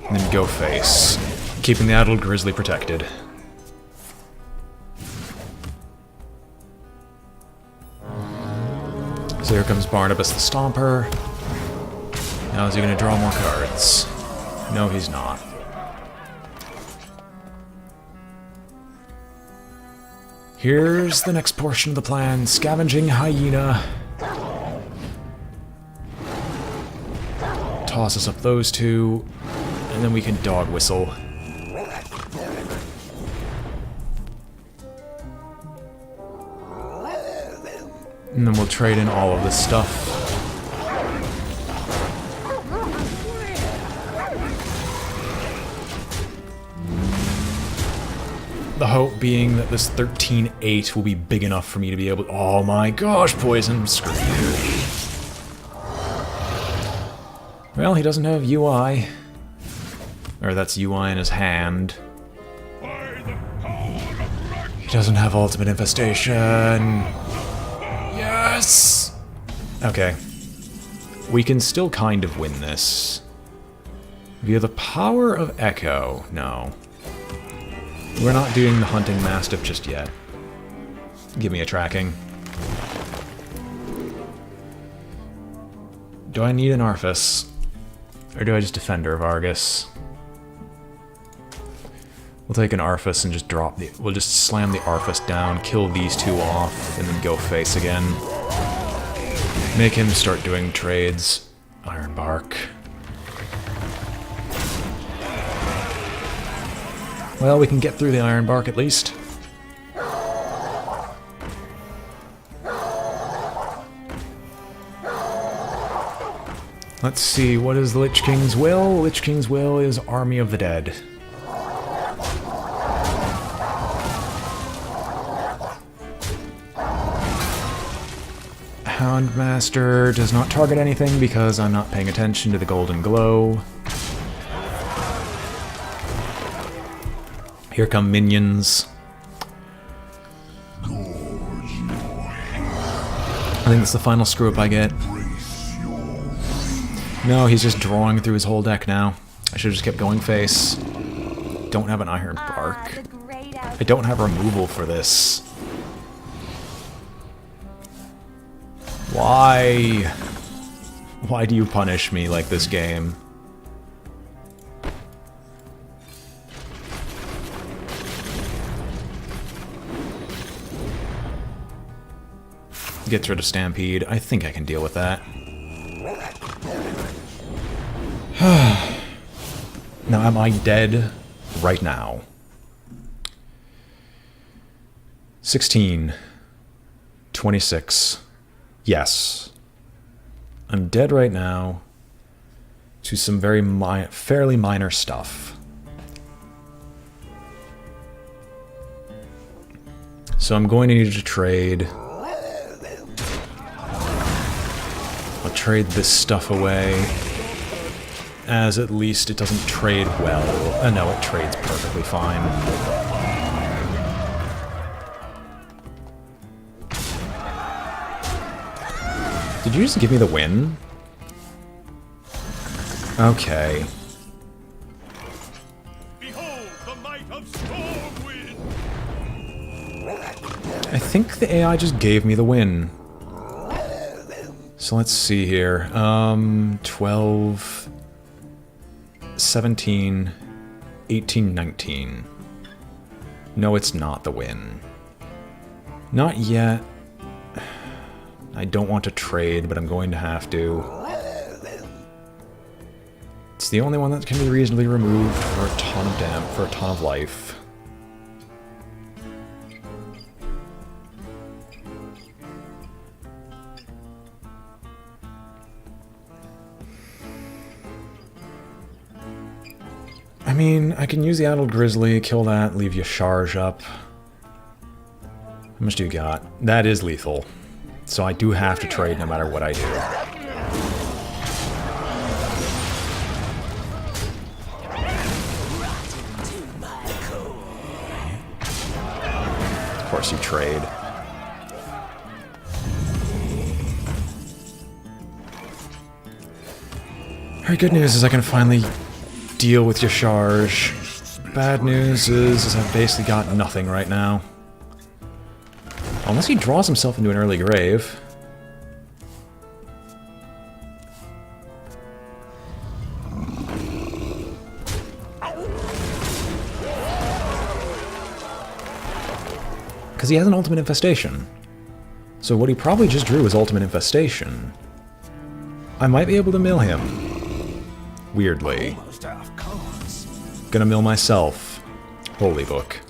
And then go face, keeping the Addled Grizzly protected. So here comes Barnabas the Stomper. Now is he going to draw more cards? No, he's not. Here's the next portion of the plan. Scavenging Hyena. Tosses up those 2, and then we can Dog Whistle. And then we'll trade in all of this stuff. The hope being that this 13-8 will be big enough for me to be able to... Oh my gosh, poison! Screw you. Well, he doesn't have UI. Or that's UI in his hand. He doesn't have ultimate infestation. Yes! Okay. We can still kind of win this. Via the power of Echo. No. We're not doing the Hunting Mastiff just yet. Give me a tracking. Do I need an Arthas? Or do I just Defender of Argus? We'll take an Arthas and just drop the... We'll just slam the Arthas down, kill these two off, and then go face again. Make him start doing trades. Iron Bark. Well, we can get through the Iron Bark at least. Let's see, what is the Lich King's will? Lich King's will is Army of the Dead. Houndmaster does not target anything because I'm not paying attention to the golden glow. Here come minions. I think that's the final screw-up I get. No, he's just drawing through his whole deck now. I should have just kept going face. Don't have an Iron Bark. I don't have removal for this. Why? Why do you punish me like this game? Gets rid of Stampede. I think I can deal with that. Now, am I dead right now? 16. 26. Yes. I'm dead right now to some very fairly minor stuff. So I'm going to need to trade... I'll trade this stuff away, as at least it doesn't trade well. No, it trades perfectly fine. Did you just give me the win? Okay. Behold the might of Stormwind! I think the AI just gave me the win. So let's see here. 12, 17, 18, 19. No, it's not the win. Not yet. I don't want to trade, but I'm going to have to. It's the only one that can be reasonably removed for a ton of for a ton of life. I mean, I can use the Addled Grizzly, kill that, leave your charge up. How much do you got? That is lethal. So I do have to trade no matter what I do. Of course you trade. Alright, good news is I can finally deal with your charge. Bad news is I've basically got nothing right now. Unless he draws himself into an early grave. Because he has an ultimate infestation. So what he probably just drew is ultimate infestation. I might be able to mill him. Weirdly. Gonna mill myself. Holy book.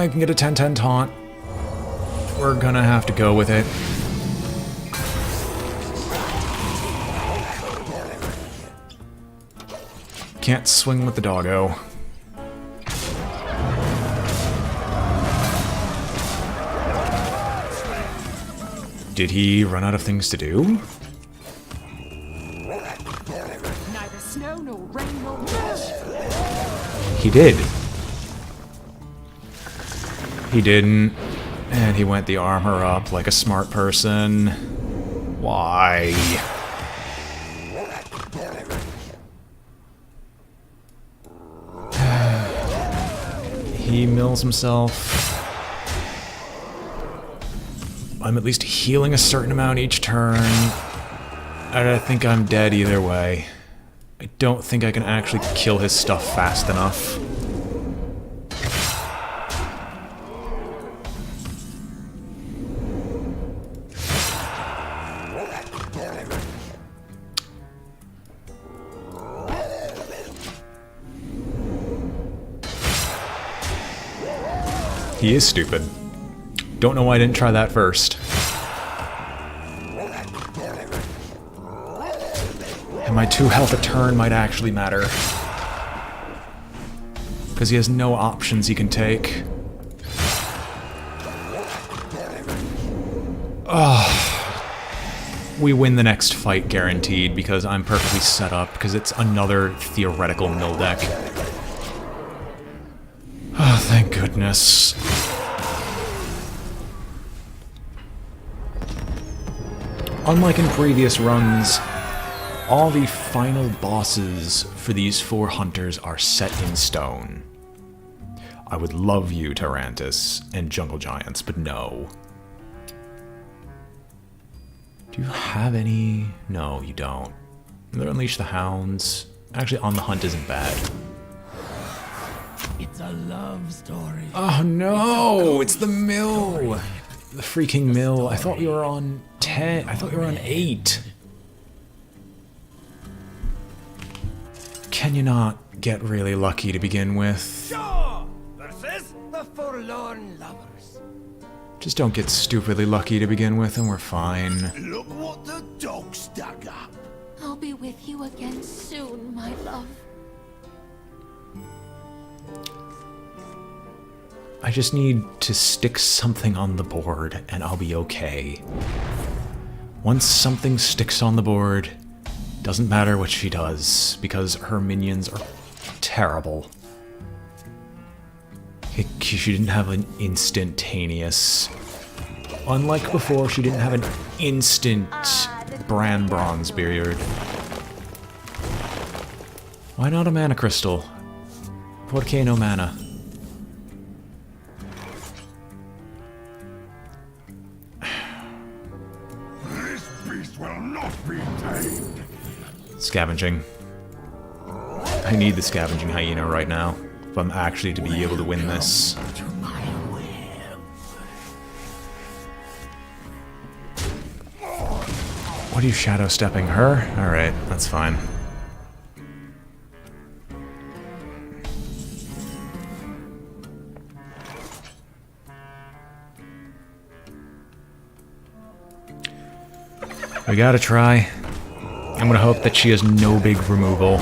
I can get a 10-10 taunt. We're gonna have to go with it. Can't swing with the doggo. Did he run out of things to do? Neither snow nor rain nor mist. He did. He didn't. And he went the armor up like a smart person. Why? He mills himself. I'm at least healing a certain amount each turn. I think I'm dead either way. I don't think I can actually kill his stuff fast enough. He is stupid. Don't know why I didn't try that first. And my 2 health a turn might actually matter. Because he has no options he can take. We win the next fight guaranteed because I'm perfectly set up because it's another theoretical mill deck. Oh, thank goodness. Unlike in previous runs, all the final bosses for these 4 hunters are set in stone. I would love you, Tyrantus and Jungle Giants, but no. Do you have any? No, you don't. Unleash the hounds. Actually, On the Hunt isn't bad. It's a love story. Oh no! It's the mill! The freaking mill. I thought we were on 10. I thought we were on 8. Can you not get really lucky to begin with? Sure! Versus the forlorn lovers. Just don't get stupidly lucky to begin with and we're fine. Look what the dog's dug up. I'll be with you again soon, my love. I just need to stick something on the board and I'll be okay. Once something sticks on the board, doesn't matter what she does, because her minions are terrible. She didn't have an instantaneous... Unlike before, she didn't have an instant Bran Bronzebeard. Why not a mana crystal? Por que no mana? This beast will not be tamed. Scavenging. I need the scavenging hyena right now, if I'm actually to be able to win this. What are you shadow stepping her? Alright, that's fine. We gotta try. I'm gonna hope that she has no big removal. I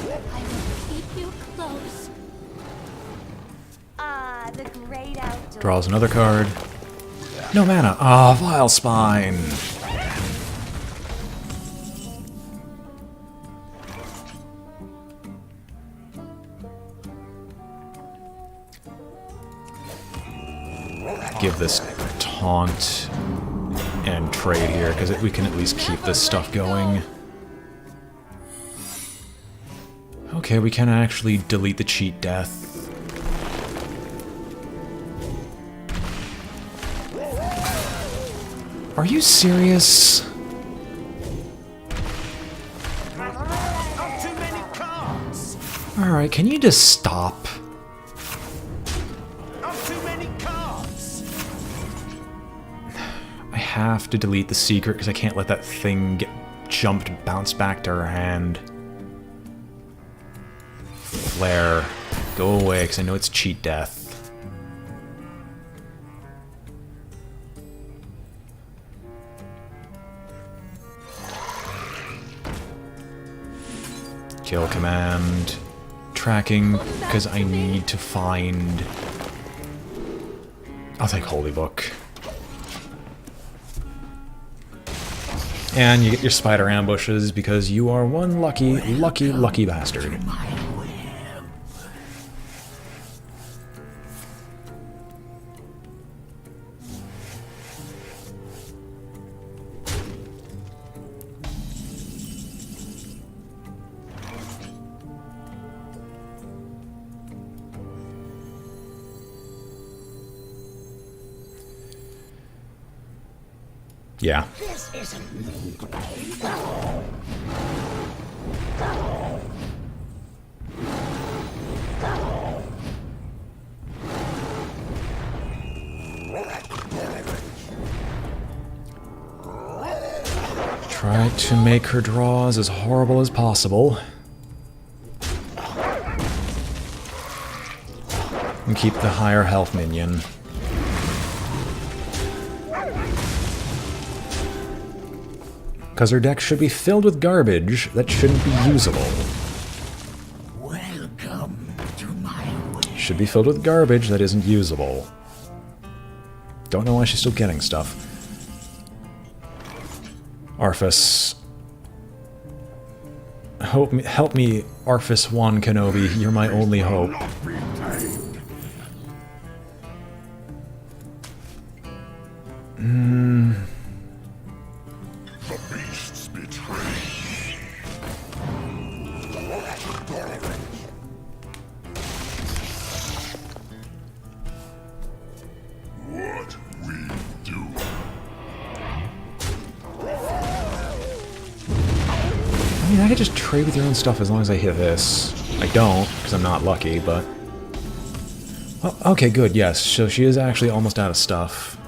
will keep you close. Ah, the great outdoors. Draws another card. No mana. Ah, Vile Spine. Give this taunt and trade here, because we can at least keep this stuff going. Okay, we can actually delete the cheat death. Are you serious? Not too many cards. Alright, can you just stop? Not too many cards. I have to delete the secret because I can't let that thing get jumped, bounced back to her hand. Flare. Go away, because I know it's cheat death. Kill command. Tracking, because I need to find... I'll take Holy Book. And you get your spider ambushes because you are one lucky, lucky, lucky bastard. Yeah. This isn't me. Try to make her draws as horrible as possible. And keep the higher health minion. Because her deck should be filled with garbage that shouldn't be usable. Welcome to my world. Should be filled with garbage that isn't usable. Don't know why she's still getting stuff. Arthas. Help me, Arthas 1 Kenobi. You're my only hope. Not be tamed. The beasts betray. What we do. I mean, I could just trade with your own stuff as long as I hit this. I don't, because I'm not lucky, but... Oh, okay, good, yes. So she is actually almost out of stuff.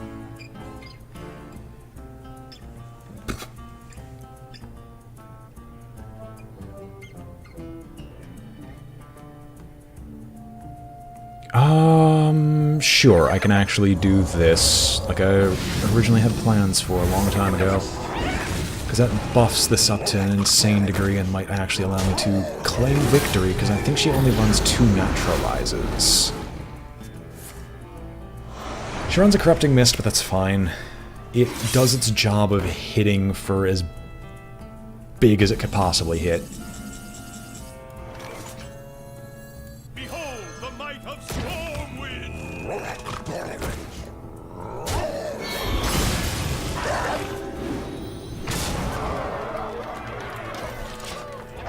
Sure, I can actually do this, like I originally had plans for a long time ago. Because that buffs this up to an insane degree and might actually allow me to claim victory, because I think she only runs 2 naturalizes. She runs a Corrupting Mist, but that's fine. It does its job of hitting for as big as it could possibly hit. Behold the might of Stormwind!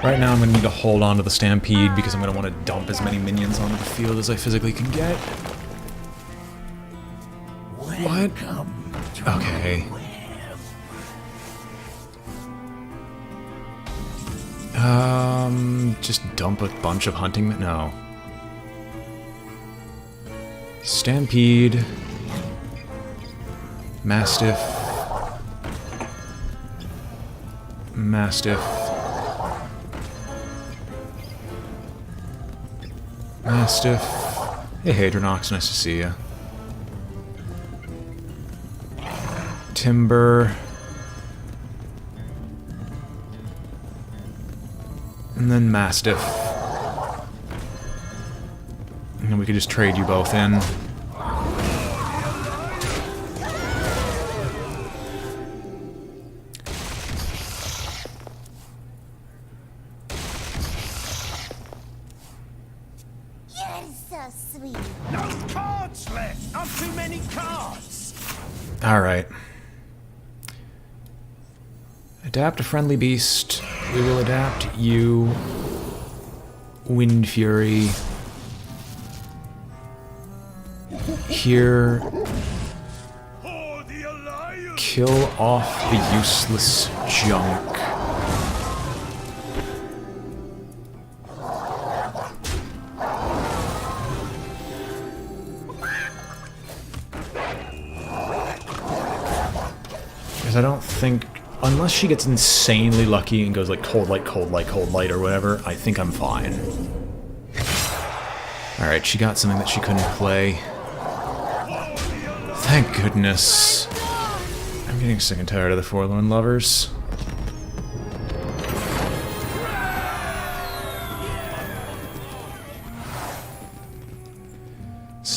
Right now I'm going to need to hold on to the Stampede because I'm going to want to dump as many minions onto the field as I physically can get. What? Okay. Just dump a bunch of hunting... No. Stampede. Mastiff. Mastiff. Mastiff. Hey, Hadronox, nice to see you. Timber. And then Mastiff. And then we could just trade you both in. You're so sweet. No cards left! Not too many cards! Alright. Adapt a friendly beast. We will adapt you. Wind Fury. Here. For the Alliance! Kill off the useless junk. Because I don't think... Unless she gets insanely lucky and goes like cold light, cold light, cold light, or whatever, I think I'm fine. Alright, she got something that she couldn't play. Thank goodness. I'm getting sick and tired of the Forlorn Lovers.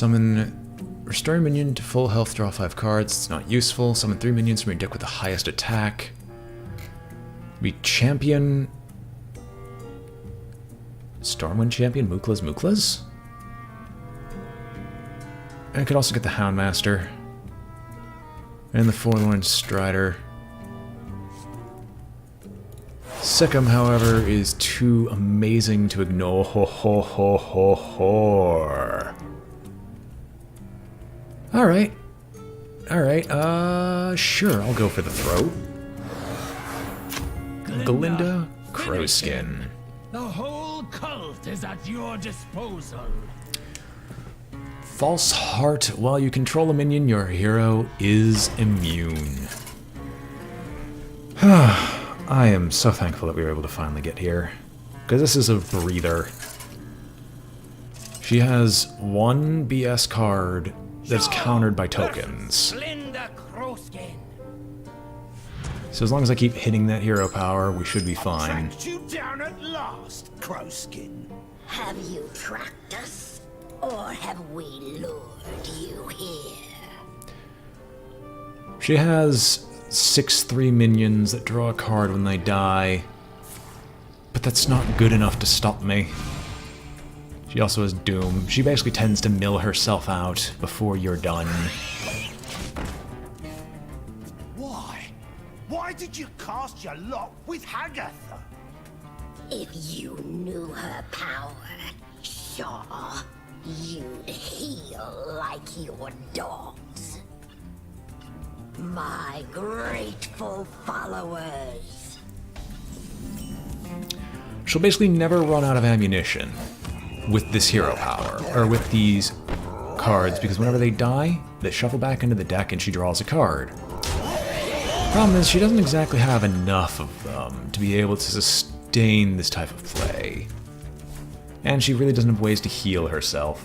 Summon... Restore a minion to full health, draw 5 cards. It's not useful. Summon 3 minions from your deck with the highest attack. We champion... Stormwind champion Muklas? I could also get the Houndmaster. And the Forlorn Strider. Sikkim, however, is too amazing to ignore. Alright. Sure, I'll go for the throat. Glinda Crowskin. The whole cult is at your disposal. False Heart. While you control a minion, your hero is immune. I am so thankful that we were able to finally get here. Because this is a breather. She has 1 BS card that's countered by tokens. So as long as I keep hitting that hero power, we should be fine. Tracked you down at last, Crowskin. Have you tracked us? Or have we lured you here? She has 6/3 minions that draw a card when they die. But that's not good enough to stop me. She also has Doom. She basically tends to mill herself out before you're done. Why did you cast your lot with Hagatha? If you knew her power, sure, you'd heal like your dogs. My grateful followers. She'll basically never run out of ammunition with this hero power, or with these cards, because whenever they die, they shuffle back into the deck and she draws a card. Problem is, she doesn't exactly have enough of them to be able to sustain this type of play. And she really doesn't have ways to heal herself.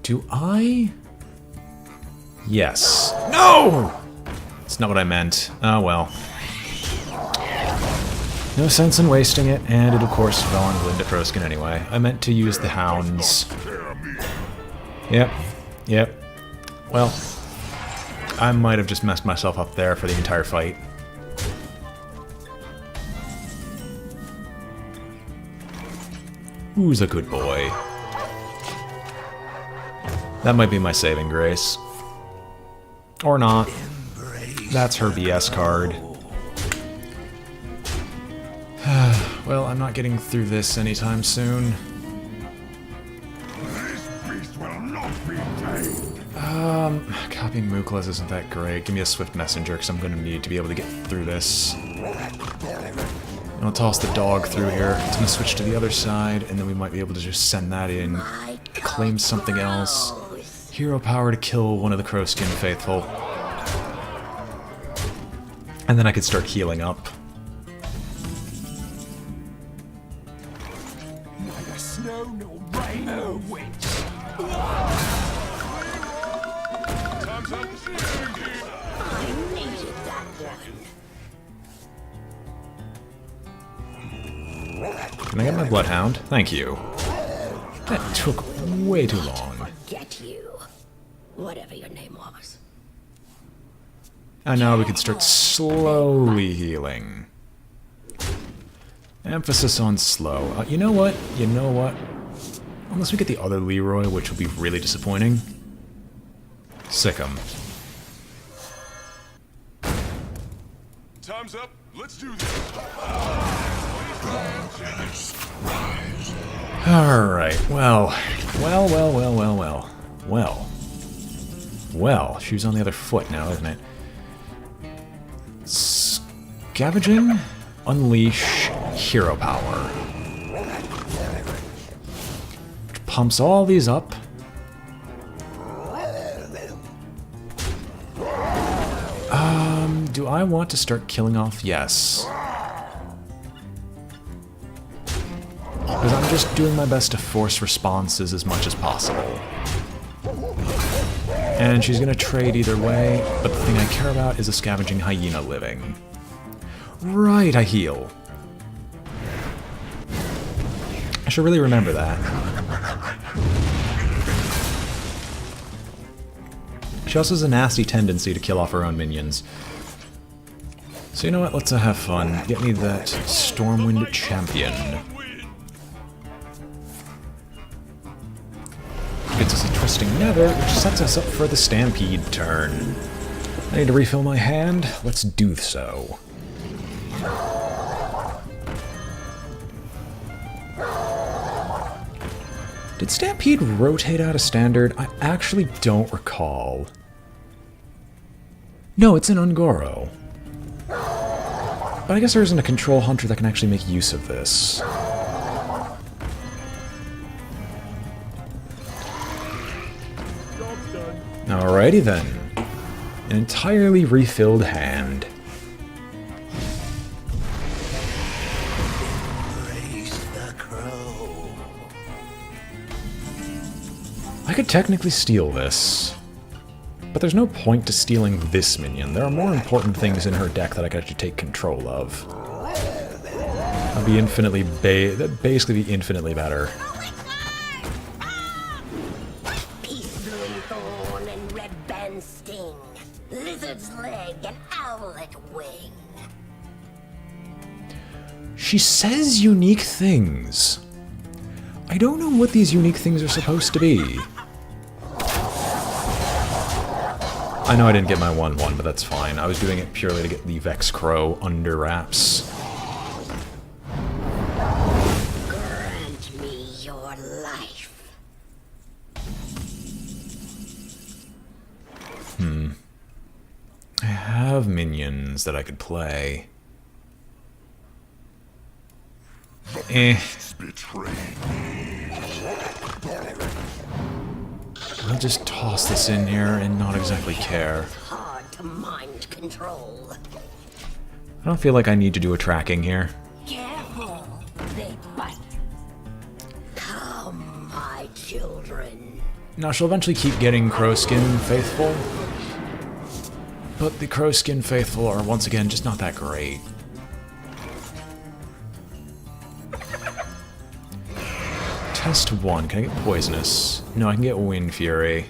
Do I? Yes. No! That's not what I meant. Oh well. No sense in wasting it, and it of course fell on Glinda Crowskin anyway. I meant to use the hounds. Yep. Well, I might have just messed myself up there for the entire fight. Who's a good boy? That might be my saving grace. Or not. That's her BS card. Well, I'm not getting through this anytime soon. Copying Muklas isn't that great. Give me a Swift Messenger, because I'm going to need to be able to get through this. I'll toss the dog through here. It's going to switch to the other side, and then we might be able to just send that in. Claim something else. Hero power to kill one of the Crowskin faithful. And then I could start healing up. Neither snow nor rain nor wind. I needed that one. Can I get my Bloodhound? Thank you. That took way too long. Forget you. Whatever your name was. And now we can start slowly healing. Emphasis on slow. You know what? Unless we get the other Leroy, which will be really disappointing. Sikkim. Time's up. Let's do this. Alright, well, she was on the other foot now, isn't it? Scavenging? Unleash hero power. Which pumps all these up. Do I want to start killing off? Yes. Because I'm just doing my best to force responses as much as possible. And she's gonna trade either way, but the thing I care about is a scavenging hyena living. Right, I heal. should really remember that. She also has a nasty tendency to kill off her own minions. So you know what, let's have fun. Get me that Stormwind Champion. Gets us a Trusting Nether, which sets us up for the Stampede turn. I need to refill my hand. Let's do so. Did Stampede rotate out of Standard? I actually don't recall. No, it's an Ungoro. But I guess there isn't a Control Hunter that can actually make use of this. Alrighty then. An entirely refilled hand. I could technically steal this, but there's no point to stealing this minion. There are more important things in her deck that I could actually take control of. I'll be infinitely basically be infinitely better. Peace-bloom thorn and red band sting, lizard's leg and owlet wing. She says unique things. I don't know what these unique things are supposed to be. I know I didn't get my 1-1, but that's fine. I was doing it purely to get the Vex Crow under wraps. Grant me your life. I have minions that I could play. I'll just toss this in here and not exactly care. Hard to mind control. I don't feel like I need to do a tracking here. Careful, they bite. Come, my children. Now, she'll eventually keep getting Crowskin Faithful, but the Crowskin Faithful are once again just not that great. Test 1. Can I get Poisonous? No, I can get Wind Fury.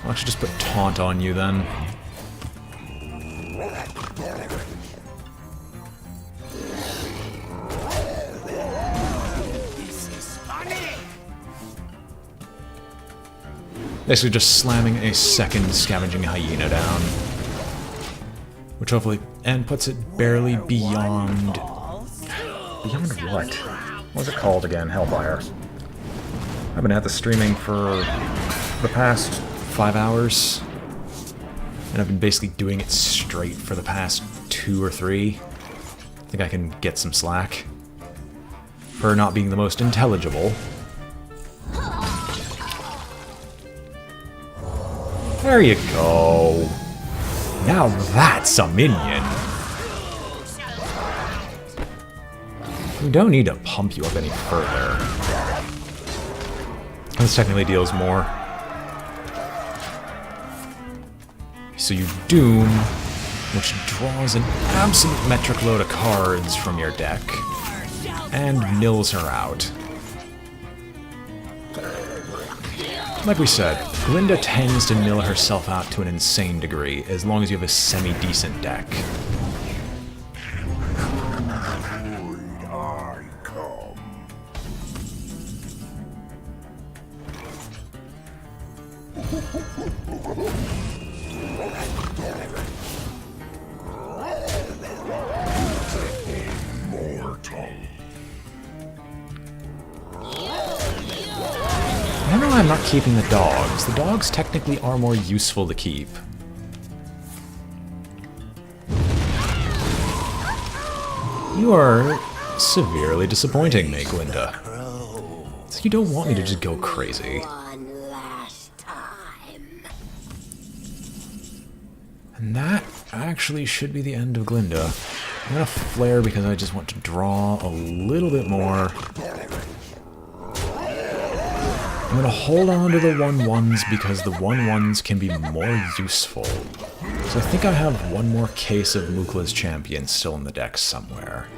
I'll actually just put Taunt on you then. Basically just slamming a second Scavenging Hyena down. Which hopefully... and puts it barely beyond... Beyond what? What's it called again? Hellfire. I've been at the streaming for the past 5 hours. And I've been basically doing it straight for the past 2 or 3. I think I can get some slack. For not being the most intelligible. There you go. Now that's a minion. We don't need to pump you up any further. This technically deals more. So you Doom, which draws an absolute metric load of cards from your deck, and mills her out. Like we said, Glinda tends to mill herself out to an insane degree, as long as you have a semi-decent deck. I don't know why I'm not keeping the dogs. The dogs technically are more useful to keep. You are severely disappointing me, Glinda. So you don't want me to just go crazy. One last time. And that actually should be the end of Glinda. I'm gonna flare because I just want to draw a little bit more. I'm gonna hold on to the 1/1s because the 1/1s can be more useful. So I think I have one more case of Mookla's Champion still in the deck somewhere.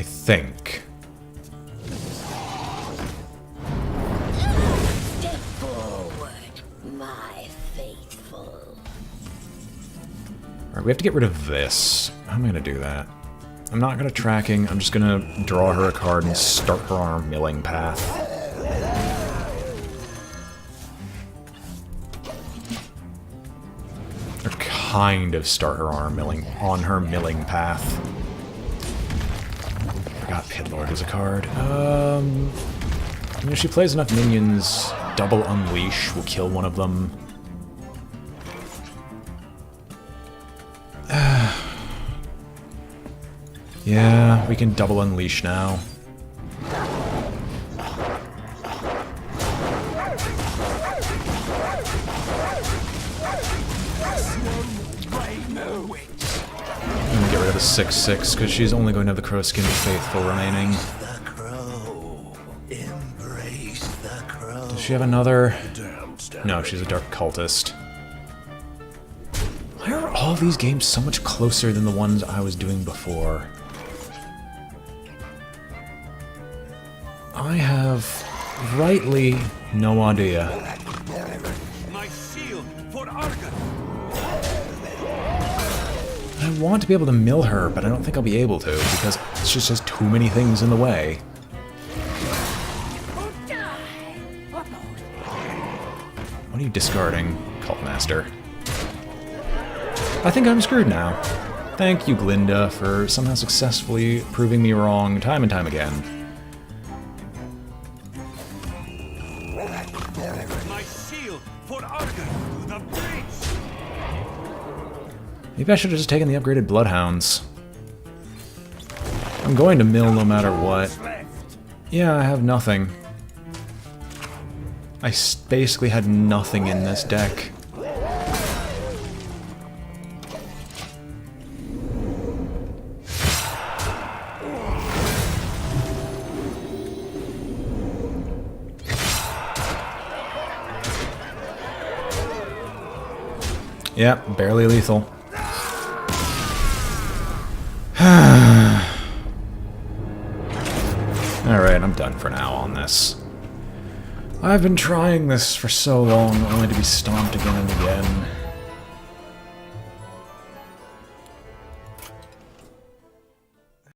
think. Step forward, my faithful. Alright, we have to get rid of this. How am I going to do that? I'm not going to tracking. I'm just going to draw her a card and start her on our milling path. Or kind of start her on her milling path. Forgot Pit Lord was a card. If she plays enough minions, double unleash will kill one of them. Yeah, we can double unleash now. I'm gonna get rid of the 6/6 because she's only going to have the Crow Skin Faithful remaining. The crow. Embrace the crow. Does she have another? No, she's a Dark Cultist. Why are all these games so much closer than the ones I was doing before? I have rightly no idea. My shield for Argon. I want to be able to mill her, but I don't think I'll be able to because it's just too many things in the way. What are you discarding, Cult Master? I think I'm screwed now. Thank you, Glinda, for somehow successfully proving me wrong time and time again. My shield for Argon to the breach. Maybe I should have just taken the upgraded Bloodhounds. I'm going to mill no matter what. Yeah, I have nothing. I basically had nothing in this deck. Yeah, barely lethal. Alright, I'm done for now on this. I've been trying this for so long, only to be stomped again and again.